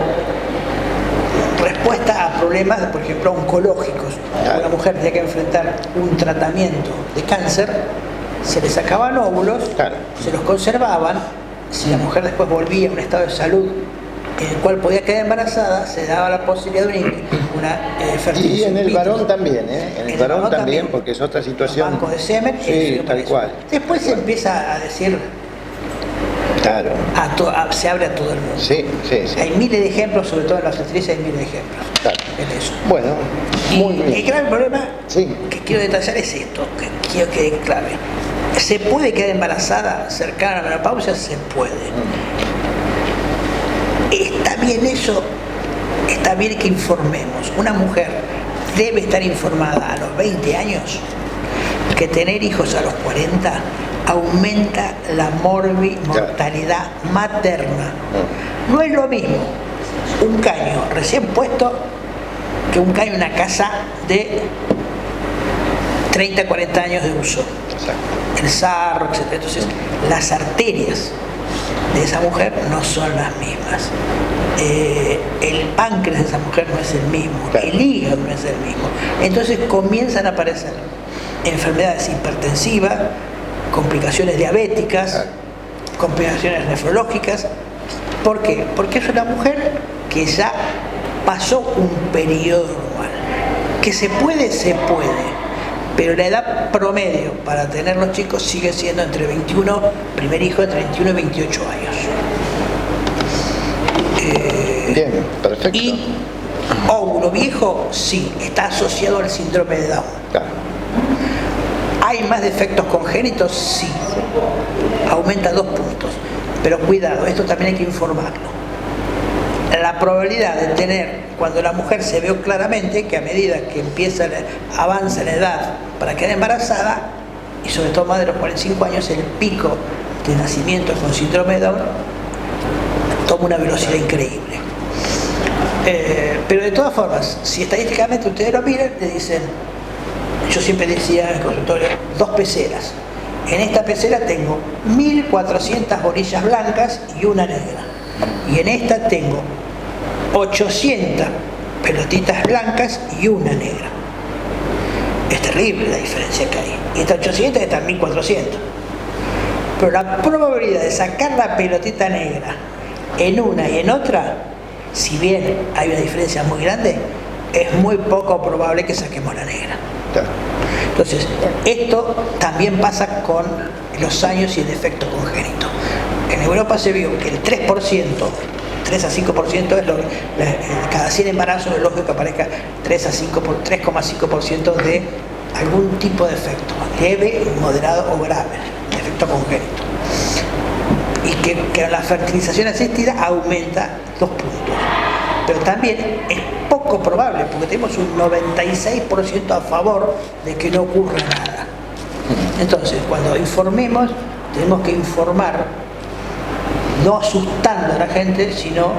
respuesta a problemas, por ejemplo, oncológicos. Una mujer tenía que enfrentar un tratamiento de cáncer, se le sacaban óvulos, se los conservaban, si la mujer después volvía a un estado de salud en el cual podía quedar embarazada, se daba la posibilidad de una fertilización. Y en el varón también, en el varón también, porque es otra situación. Bancos de semen, sí, tal cual. Después se empieza a decir, se abre a todo el mundo. Sí. Hay miles de ejemplos, sobre todo en la obstetricia hay miles de ejemplos en eso. Bueno, muy bien. El gran problema que quiero detallar es esto, que quiero que quede clave. ¿Se puede quedar embarazada cercana a la menopausia? Se puede. Está bien eso, está bien que informemos. Una mujer debe estar informada a los 20 años que tener hijos a los 40 aumenta la mortalidad materna. No es lo mismo un caño recién puesto que un caño en una casa de 30, 40 años de uso. El sarro, etc. Entonces, las arterias de esa mujer no son las mismas. El páncreas de esa mujer no es el mismo, el hígado no es el mismo. Entonces comienzan a aparecer enfermedades hipertensivas, complicaciones diabéticas, complicaciones nefrológicas. ¿Por qué? Porque es una mujer que ya pasó un periodo normal. Que se puede, pero la edad promedio para tener los chicos sigue siendo entre 21, primer hijo entre 21 y 28 años. Bien, perfecto. Y óvulo viejo, sí, está asociado al síndrome de Down. ¿Hay más defectos congénitos? Sí. Aumenta 2 puntos. Pero cuidado, esto también hay que informarlo. La probabilidad de tener, cuando la mujer se ve claramente que a medida que avanza en edad para quedar embarazada, y sobre todo más de los 45 años, el pico de nacimientos con síndrome de Down toma una velocidad increíble. Pero de todas formas, si estadísticamente ustedes lo miran, le dicen, yo siempre decía en el consultorio, 2 peceras. En esta pecera tengo 1400 borillas blancas y una negra. Y en esta tengo 800 pelotitas blancas y una negra. Es terrible la diferencia que hay. Y estas 800 están 1400. Pero la probabilidad de sacar la pelotita negra en una y en otra, si bien hay una diferencia muy grande, es muy poco probable que saquemos la negra. Entonces, esto también pasa con los años y el defecto congénito. En Europa se vio que el 3%, 3 a 5% es cada 100 embarazos es lógico que aparezca 3,5% de algún tipo de defecto, leve, moderado o grave, defecto congénito. Y que la fertilización asistida aumenta 2 puntos. Pero también es poco probable, porque tenemos un 96% a favor de que no ocurra nada. Entonces, cuando informemos, tenemos que informar, no asustando a la gente, sino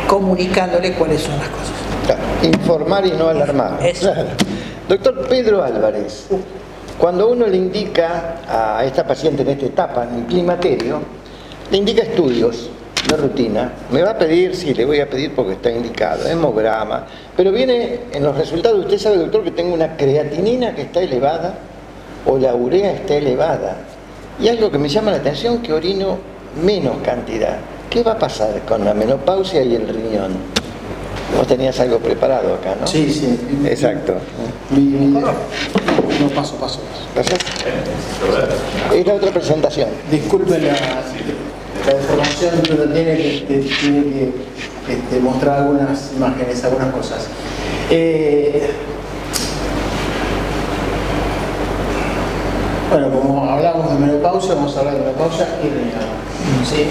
comunicándole cuáles son las cosas. Claro, informar y no alarmar. Claro. Doctor Pedro Álvarez, cuando uno le indica a esta paciente en esta etapa, en el climaterio, le indica estudios de rutina, me va a pedir, sí, le voy a pedir porque está indicado, hemograma, pero viene en los resultados, usted sabe, doctor, que tengo una creatinina que está elevada o la urea está elevada, y algo que me llama la atención, que orino menos cantidad. ¿Qué va a pasar con la menopausia y el riñón? Vos tenías algo preparado acá, ¿no? Sí. Exacto. Mi No, paso. Gracias. Es la otra presentación. Disculpen la deformación que uno tiene que mostrar algunas imágenes, algunas cosas. Bueno, como hablamos de menopausia, vamos a hablar de menopausia y riñón. ¿Sí?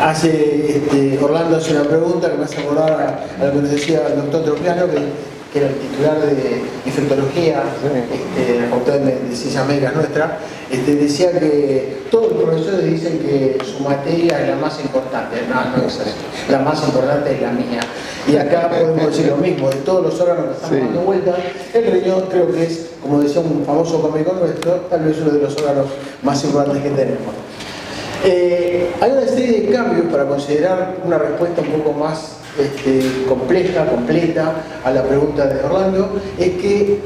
Así es. Orlando hace una pregunta que me hace acordar a lo que nos decía el doctor Tropiano, que era el titular de infectología de la Facultad de Ciencias Médicas nuestra. Decía que todos los profesores dicen que su materia es la más importante. No es así. La más importante es la mía. Y acá podemos decir lo mismo, de todos los órganos que estamos dando vueltas, el riñón creo que es, como decía un famoso cómico nuestro, tal vez uno de los órganos más importantes que tenemos. Hay una serie de cambios para considerar una respuesta un poco más compleja, completa a la pregunta de Orlando. Es que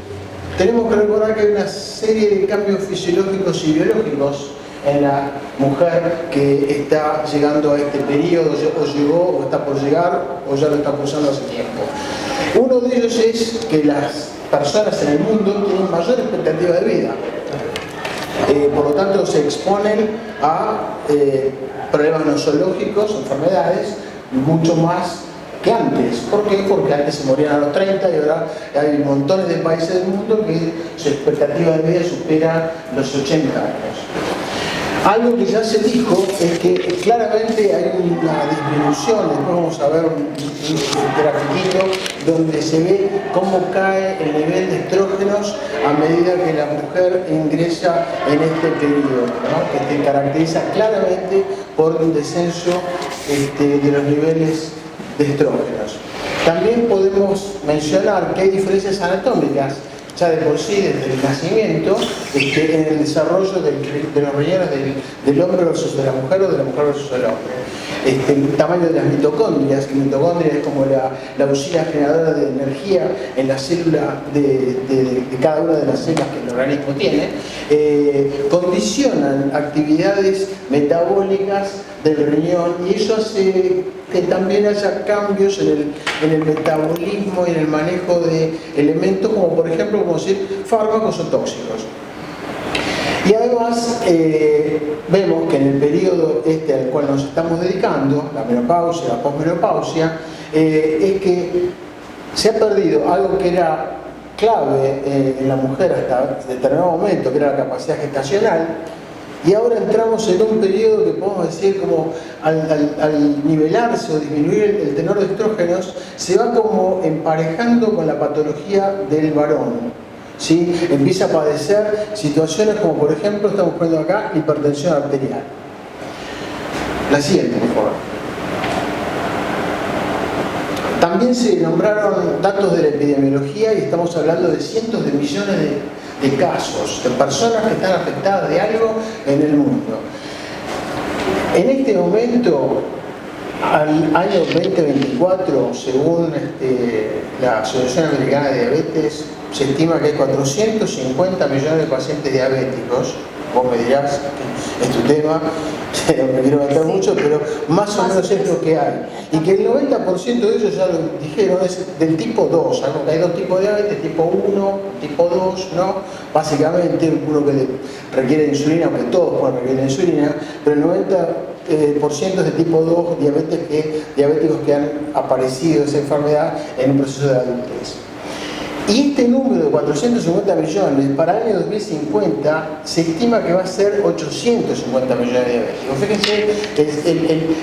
tenemos que recordar que hay una serie de cambios fisiológicos y biológicos en la mujer que está llegando a este periodo, o llegó, o está por llegar, o ya lo está cursando hace tiempo. Uno de ellos es que las personas en el mundo tienen mayor expectativa de vida. Por lo tanto, se exponen a problemas nosológicos, enfermedades, mucho más que antes. ¿Por qué? Porque antes se morían a los 30 y ahora hay montones de países del mundo que su expectativa de vida supera los 80 años. Algo que ya se dijo es que claramente hay una disminución, después vamos a ver un grafiquito donde se ve cómo cae el nivel de estrógenos a medida que la mujer ingresa en este periodo, ¿no? Que se caracteriza claramente por un descenso de los niveles de estrógenos. También podemos mencionar que hay diferencias anatómicas ya de por sí desde el nacimiento en el desarrollo de los riñones del hombre versus de la mujer o de la mujer versus el hombre. El tamaño de las mitocondrias, que mitocondria es como la usina generadora de energía en la célula de cada una de las células que el organismo tiene, condicionan actividades metabólicas del riñón y eso hace que también haya cambios en el metabolismo y en el manejo de elementos como por ejemplo, como decir, fármacos o tóxicos. Y además vemos que en el periodo al cual nos estamos dedicando, la menopausia, la posmenopausia, es que se ha perdido algo que era clave en la mujer hasta determinado momento, que era la capacidad gestacional, y ahora entramos en un periodo que podemos decir como al nivelarse o disminuir el tenor de estrógenos, se va como emparejando con la patología del varón. ¿Sí? Empieza a padecer situaciones como por ejemplo, estamos poniendo acá, hipertensión arterial. La siguiente, por favor. También se nombraron datos de la epidemiología y estamos hablando de cientos de millones de casos, de personas que están afectadas de algo en el mundo. En este momento, al año 2024, según la Asociación Americana de Diabetes, se estima que hay 450 millones de pacientes diabéticos. Vos me dirás, es tu tema, no me quiero meter mucho, pero más o menos es lo que hay. Y que el 90% de ellos, ya lo dijeron, es del tipo 2. ¿No? Hay dos tipos de diabetes, tipo 1, tipo 2, ¿no? Básicamente uno que requiere insulina, aunque todos pueden requerir insulina, pero el 90% es de tipo 2, diabéticos que han aparecido esa enfermedad en un proceso de adultez. Y este número de 450 millones para el año 2050 se estima que va a ser 850 millones de diabéticos. Fíjense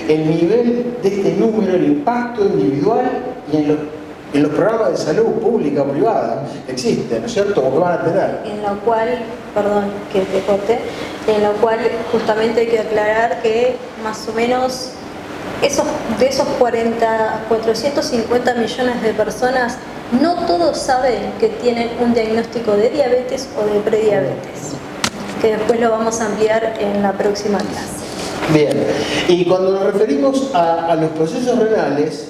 el nivel de este número, el impacto individual y en los programas de salud pública o privada existen, ¿no es cierto? ¿Cómo que van a tener? En lo cual, perdón que te corte, en lo cual justamente hay que aclarar que más o menos de esos 450 millones de personas, no todos saben que tienen un diagnóstico de diabetes o de prediabetes, que después lo vamos a ampliar en la próxima clase. Bien, y cuando nos referimos a los procesos renales,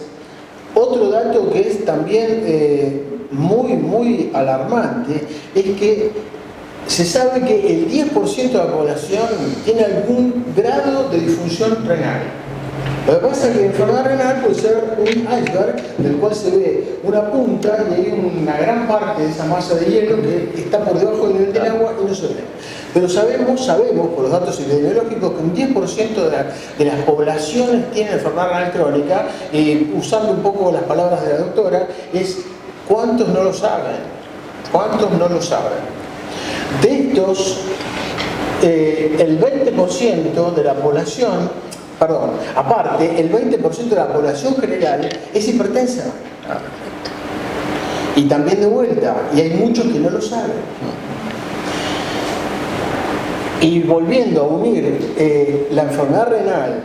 otro dato que es también muy alarmante es que se sabe que el 10% de la población tiene algún grado de disfunción renal. Lo que pasa es que la enfermedad renal puede ser un iceberg del cual se ve una punta y hay una gran parte de esa masa de hielo que está por debajo del nivel del agua y no se ve. Pero sabemos por los datos epidemiológicos que un 10% de las poblaciones tienen enfermedad renal crónica, usando un poco las palabras de la doctora, es ¿cuántos no lo saben? ¿Cuántos no lo saben? De estos, el 20% de la población, aparte, el 20% de la población general es hipertensa. Y también de vuelta, y hay muchos que no lo saben. Y volviendo a unir la enfermedad renal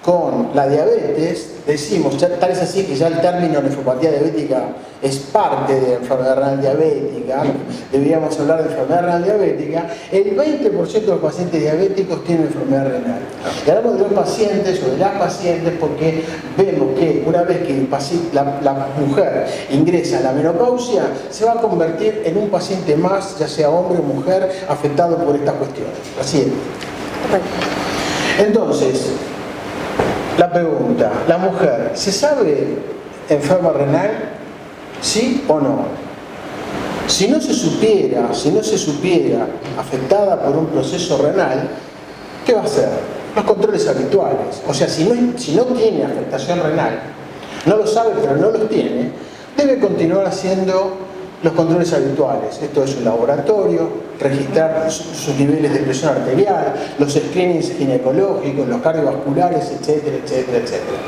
con la diabetes, decimos, tal es así que ya el término nefropatía diabética es parte de la enfermedad renal diabética, deberíamos hablar de enfermedad renal diabética, el 20% de los pacientes diabéticos tienen enfermedad renal. Y hablamos de los pacientes o de las pacientes porque vemos que una vez que la mujer ingresa a la menopausia, se va a convertir en un paciente más, ya sea hombre o mujer, afectado por estas cuestiones. Así es. Entonces, la pregunta, ¿la mujer se sabe enferma renal? ¿Sí o no? Si no se supiera afectada por un proceso renal, ¿qué va a hacer? Los controles habituales. O sea, si no tiene afectación renal, no lo sabe pero no los tiene, debe continuar haciendo los controles habituales. Esto es un laboratorio, registrar sus niveles de presión arterial, los screenings ginecológicos, los cardiovasculares, etcétera, etcétera, etcétera.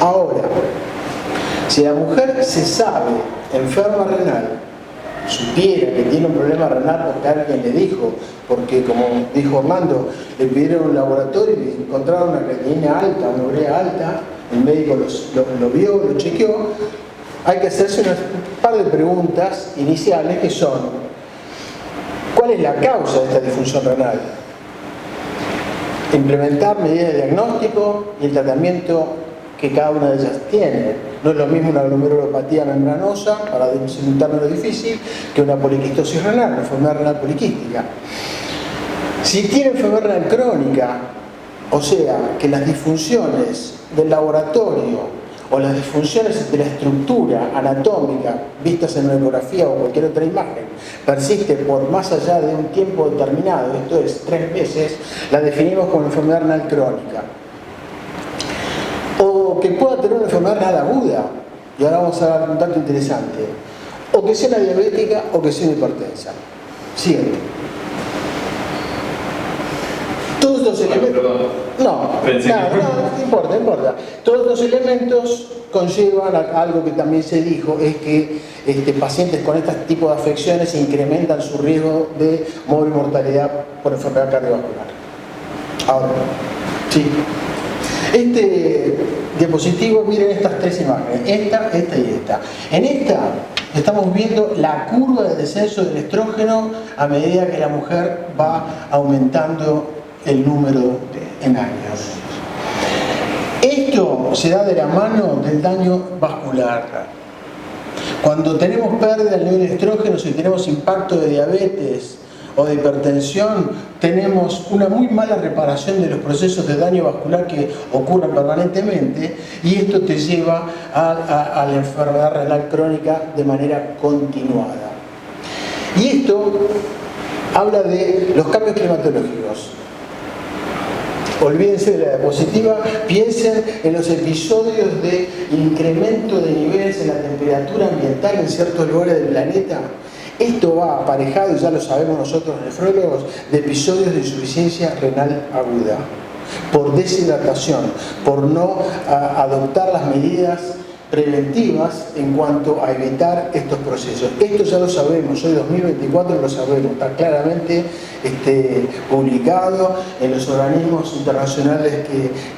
Ahora, si la mujer se sabe enferma renal, supiera que tiene un problema renal porque alguien le dijo, porque como dijo Orlando, le pidieron un laboratorio y le encontraron una creatinina alta, una urea alta, el médico lo vio, lo chequeó, hay que hacerse un par de preguntas iniciales que son: ¿cuál es la causa de esta disfunción renal? Implementar medidas de diagnóstico y el tratamiento que cada una de ellas tiene. No es lo mismo una glomerulopatía membranosa, para decir un término difícil, que una poliquistosis renal, una enfermedad renal poliquística. Si tiene enfermedad renal crónica, o sea, que las disfunciones del laboratorio o las disfunciones de la estructura anatómica vistas en una ecografía o cualquier otra imagen persiste por más allá de un tiempo determinado, esto es 3 meses, la definimos como enfermedad renal crónica. O que pueda tener una enfermedad renal aguda, y ahora vamos a dar un dato interesante, o que sea una diabética o que sea una hipertensa. Siguiente. Todos los elementos... No importa. Todos los elementos conllevan a algo que también se dijo, es que pacientes con este tipo de afecciones incrementan su riesgo de mortalidad por enfermedad cardiovascular. Ahora, sí. Este diapositivo, miren estas 3 imágenes, esta y esta. En esta estamos viendo la curva de descenso del estrógeno a medida que la mujer va aumentando el número en años. Esto se da de la mano del daño vascular. Cuando tenemos pérdida del nivel de estrógeno, si tenemos impacto de diabetes o de hipertensión, tenemos una muy mala reparación de los procesos de daño vascular que ocurren permanentemente, y esto te lleva a la enfermedad renal crónica de manera continuada. Y esto habla de los cambios climatológicos. Olvídense de la diapositiva, piensen en los episodios de incremento de niveles en la temperatura ambiental en ciertos lugares del planeta. Esto va aparejado, y ya lo sabemos nosotros nefrólogos, de episodios de insuficiencia renal aguda, por deshidratación, por no adoptar las medidas preventivas en cuanto a evitar estos procesos. Esto ya lo sabemos, hoy 2024 lo sabemos, está claramente publicado en los organismos internacionales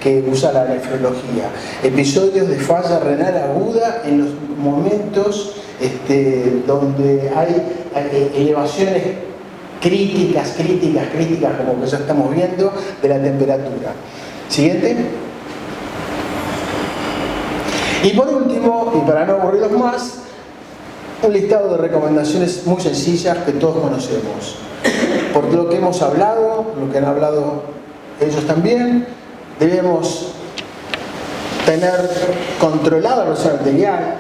que usa la nefrología. Episodios de falla renal aguda en los momentos donde hay elevaciones críticas, como que ya estamos viendo, de la temperatura. Siguiente. Y por último, y para no aburrirlos más, un listado de recomendaciones muy sencillas que todos conocemos. por lo que hemos hablado, lo que han hablado ellos también, debemos tener controlada la presión arterial.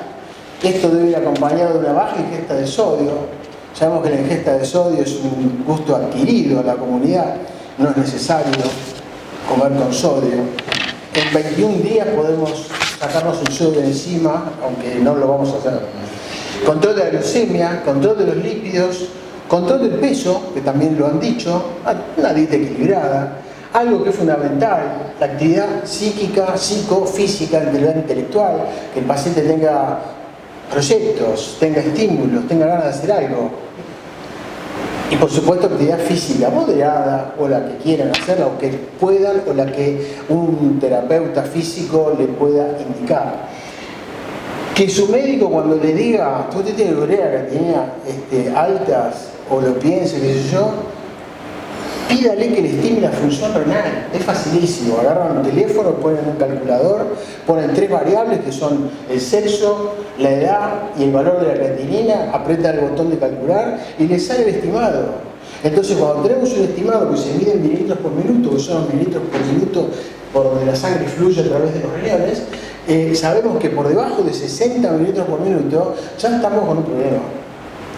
Esto debe ir acompañado de una baja ingesta de sodio. Sabemos que la ingesta de sodio es un gusto adquirido a la comunidad, no es necesario comer con sodio. En 21 días podemos sacarnos el sodio de encima, aunque no lo vamos a hacer. Control de la glucemia, control de los lípidos, control del peso, que también lo han dicho, una dieta equilibrada. Algo que es fundamental, la actividad psíquica, psicofísica, intelectual, que el paciente tenga proyectos, tenga estímulos, tenga ganas de hacer algo. Y por supuesto actividad física moderada, o la que quieran hacerla, o que puedan, o la que un terapeuta físico le pueda indicar. Que su médico cuando le diga, usted tiene urea creatinina altas, o lo piense, qué sé yo, pídale que le estime la función renal. Es facilísimo. Agarran un teléfono, ponen un calculador, ponen 3 variables que son el sexo, la edad y el valor de la creatinina, apretan el botón de calcular y les sale el estimado. Entonces, cuando tenemos un estimado que se mide en mililitros por minuto, que son mililitros por minuto por donde la sangre fluye a través de los riñones, sabemos que por debajo de 60 mililitros por minuto ya estamos con un problema.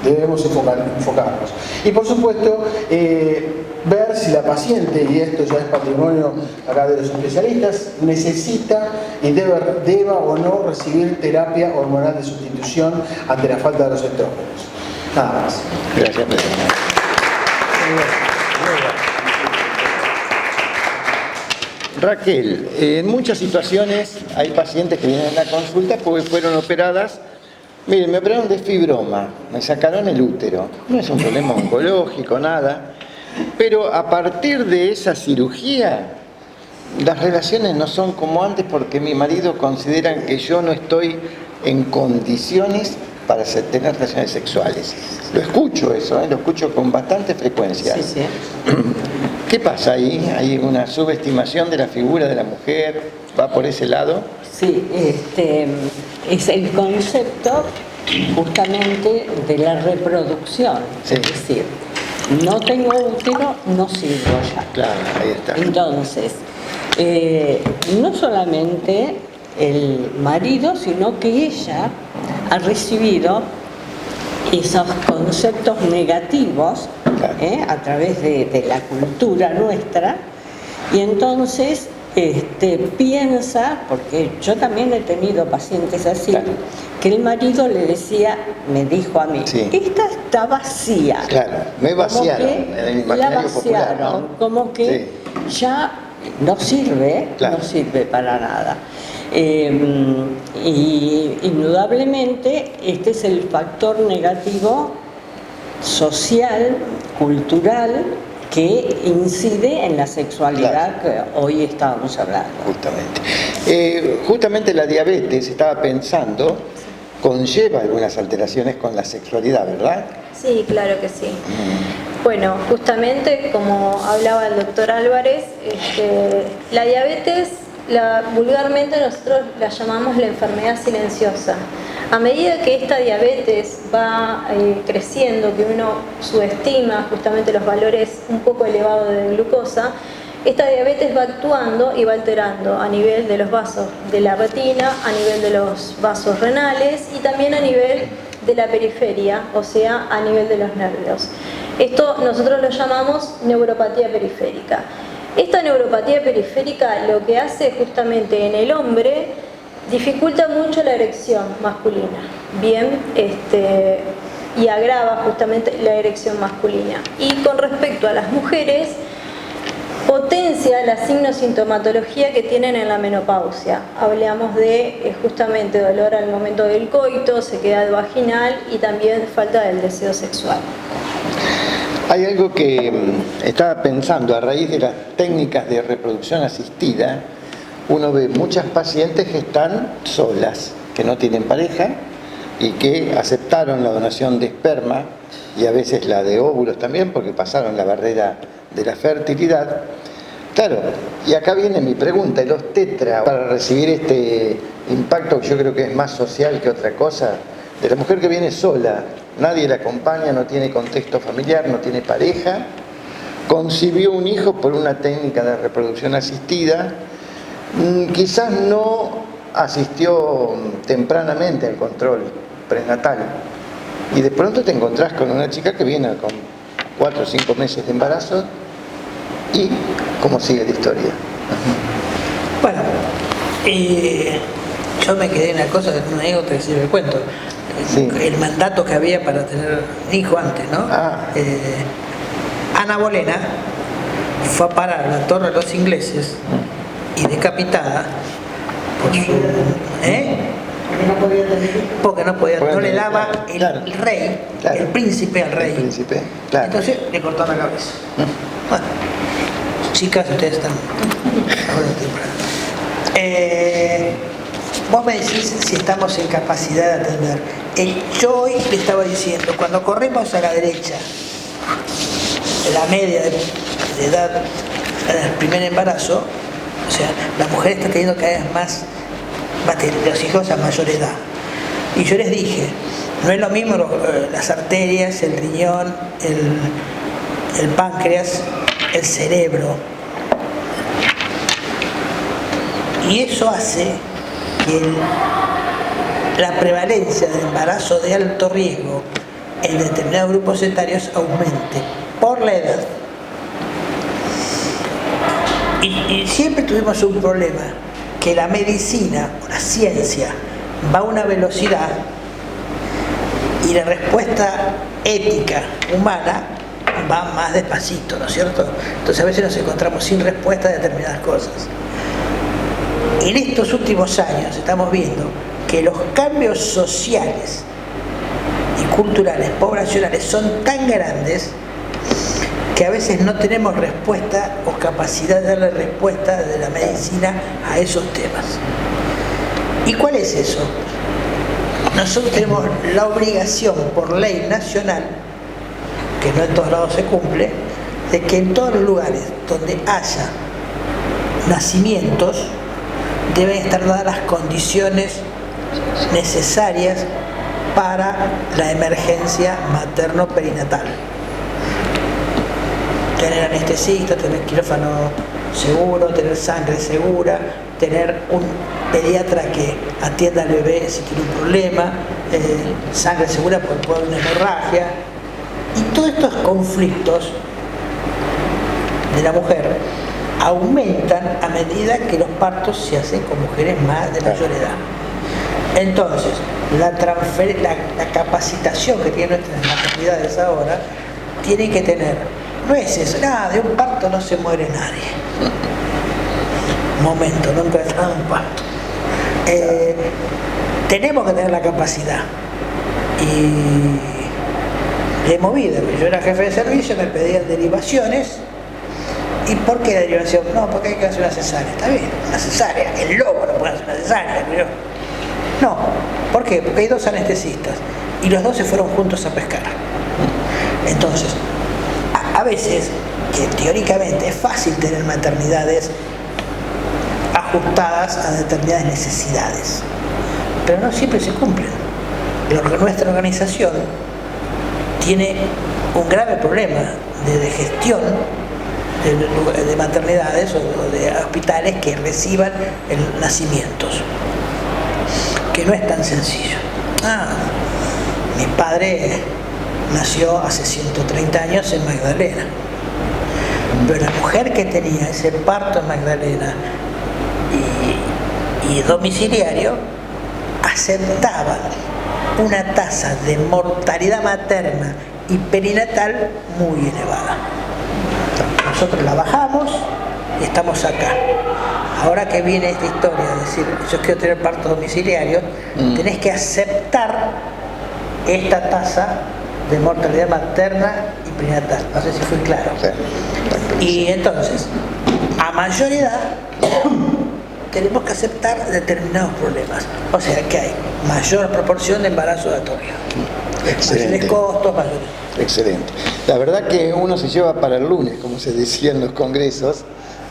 Debemos enfocarnos. Y por supuesto, ver si la paciente, y esto ya es patrimonio acá de los especialistas, necesita y deba o no recibir terapia hormonal de sustitución ante la falta de los estrógenos. Nada más. Gracias, Pedro. Raquel, en muchas situaciones hay pacientes que vienen a la consulta porque fueron operadas. Miren, me operaron de fibroma, me sacaron el útero. No es un problema oncológico, nada. Pero a partir de esa cirugía, las relaciones no son como antes porque mi marido considera que yo no estoy en condiciones para tener relaciones sexuales. Lo escucho eso, lo escucho con bastante frecuencia. Sí, sí. ¿Qué pasa ahí? ¿Hay una subestimación de la figura de la mujer? ¿Va por ese lado? Sí, es el concepto justamente de la reproducción. Sí. Es decir, no tengo útero, no sirvo ya. Claro, ahí está. Entonces, no solamente el marido, sino que ella ha recibido esos conceptos negativos, claro, a través de la cultura nuestra, y entonces piensa, porque yo también he tenido pacientes así, claro, que el marido le decía, me dijo a mí, sí, esta está vacía. Claro, me vaciaron Como que en el la imaginario popular, vaciaron, ¿no? como que ya no sirve, claro, no sirve para nada. Y indudablemente este es el factor negativo social, cultural, que incide en la sexualidad, claro, que hoy estábamos hablando. Justamente la diabetes, estaba pensando, conlleva algunas alteraciones con la sexualidad, ¿verdad? Sí, claro que sí. Bueno, justamente como hablaba el doctor Álvarez, la diabetes, vulgarmente nosotros la llamamos la enfermedad silenciosa. A medida que esta diabetes va creciendo, que uno subestima justamente los valores un poco elevados de glucosa, esta diabetes va actuando y va alterando a nivel de los vasos de la retina, a nivel de los vasos renales y también a nivel de la periferia, o sea, a nivel de los nervios. Esto nosotros lo llamamos neuropatía periférica. Esta neuropatía periférica lo que hace justamente en el hombre dificulta mucho la erección masculina, bien, y agrava justamente la erección masculina. Y con respecto a las mujeres, potencia la signosintomatología que tienen en la menopausia. Hablamos de justamente dolor al momento del coito, sequedad vaginal y también falta del deseo sexual. Hay algo que estaba pensando a raíz de las técnicas de reproducción asistida. Uno ve muchas pacientes que están solas, que no tienen pareja y que aceptaron la donación de esperma y a veces la de óvulos también porque pasaron la barrera de la fertilidad. Claro, y acá viene mi pregunta, ¿el obstetra para recibir este impacto que yo creo que es más social que otra cosa, de la mujer que viene sola, nadie la acompaña, no tiene contexto familiar, no tiene pareja concibió un hijo por una técnica de reproducción asistida, quizás no asistió tempranamente al control prenatal y de pronto te encontrás con una chica que viene con 4 o 5 meses de embarazo y cómo sigue la historia. Bueno, yo me quedé en una cosa, una anécdota que siempre cuento. Sí. El mandato que había para tener un hijo antes, ¿no? Ana Bolena fue a parar a la Torre de los Ingleses y decapitada por su... Porque no podía, no le daba el rey, el príncipe al rey. El príncipe, claro. Entonces le cortó la cabeza. Bueno, chicas, ustedes están... Vos me decís si estamos en capacidad de atender. Yo hoy le estaba diciendo, cuando corremos a la derecha, la media de edad del primer embarazo, o sea, la mujer está teniendo cada vez más, los hijos a mayor edad. Y yo les dije, no es lo mismo las arterias, el riñón, el páncreas, el cerebro. Y eso hace que la prevalencia del embarazo de alto riesgo en determinados grupos etarios aumente por la edad. Y siempre tuvimos un problema, que la medicina o la ciencia va a una velocidad y la respuesta ética humana va más despacito, ¿no es cierto? Entonces a veces nos encontramos sin respuesta a determinadas cosas. En estos últimos años estamos viendo que los cambios sociales y culturales, poblacionales, son tan grandes que a veces no tenemos respuesta o capacidad de darle respuesta de la medicina a esos temas. ¿Y cuál es eso? Nosotros tenemos la obligación por ley nacional, que no en todos lados se cumple, de que en todos los lugares donde haya nacimientos deben estar dadas las condiciones necesarias para la emergencia materno-perinatal. Tener anestesista, tener quirófano seguro, tener sangre segura, tener un pediatra que atienda al bebé si tiene un problema, sangre segura por una hemorragia. Y todos estos conflictos de la mujer aumentan a medida que los partos se hacen con mujeres más de mayor edad. Entonces, la capacitación que tienen nuestras maternidades ahora tiene que tener, no es eso, nada, de un parto no se muere nadie. Momento, nunca he estado en un parto. Tenemos que tener la capacidad. Y de movida, yo era jefe de servicio, me pedían derivaciones. ¿Y por qué la derivación? No, porque hay que hacer una cesárea. Está bien, una cesárea. El lobo no puede hacer una cesárea. Pero... No. ¿Por qué? Porque hay 2 anestesistas. Y los 2 se fueron juntos a pescar. Entonces, a veces, que teóricamente es fácil tener maternidades ajustadas a determinadas necesidades. Pero no siempre se cumplen. Nuestra organización tiene un grave problema de gestión de maternidades o de hospitales que reciban nacimientos, que no es tan sencillo. Mi padre nació hace 130 años en Magdalena, pero la mujer que tenía ese parto en Magdalena y domiciliario aceptaba una tasa de mortalidad materna y perinatal muy elevada. Nosotros la bajamos y estamos acá. Ahora que viene esta historia, es decir, yo quiero tener parto domiciliario, tenés que aceptar esta tasa de mortalidad materna y perinatal. No sé si fui claro. Sí. Y entonces, a mayor edad, tenemos que aceptar determinados problemas. O sea que hay mayor proporción de embarazo de alto riesgo. Mayores costos, mayores... Excelente. La verdad que uno se lleva para el lunes, como se decía en los congresos,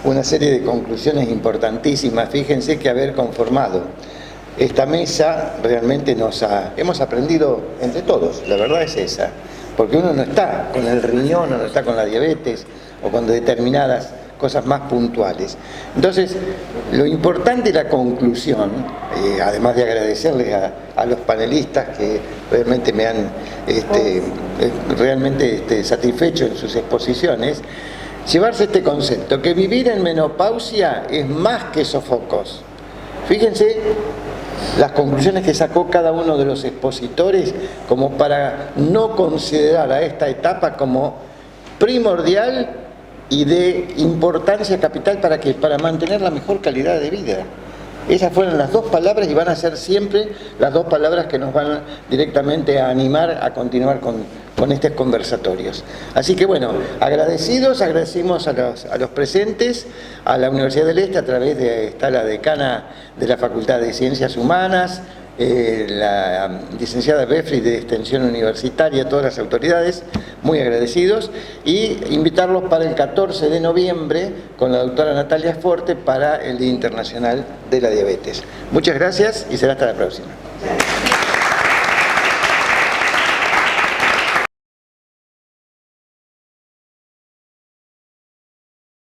una serie de conclusiones importantísimas. Fíjense que haber conformado esta mesa realmente hemos aprendido entre todos, la verdad es esa, porque uno no está con el riñón, no está con la diabetes, o con determinadas cosas más puntuales. Entonces, lo importante y la conclusión, además de agradecerles a los panelistas que realmente me han satisfecho en sus exposiciones, llevarse este concepto, que vivir en menopausia es más que sofocos. Fíjense las conclusiones que sacó cada uno de los expositores como para no considerar a esta etapa como primordial y de importancia capital para mantener la mejor calidad de vida. Esas fueron las dos palabras y van a ser siempre las dos palabras que nos van directamente a animar a continuar con estos conversatorios. Así que bueno, agradecimos a los presentes, a la Universidad del Este a través de está la decana de la Facultad de Ciencias Humanas, la licenciada Befri de Extensión Universitaria, todas las autoridades, muy agradecidos, y invitarlos para el 14 de noviembre con la doctora Natalia Forte para el Día Internacional de la Diabetes. Muchas gracias y será hasta la próxima.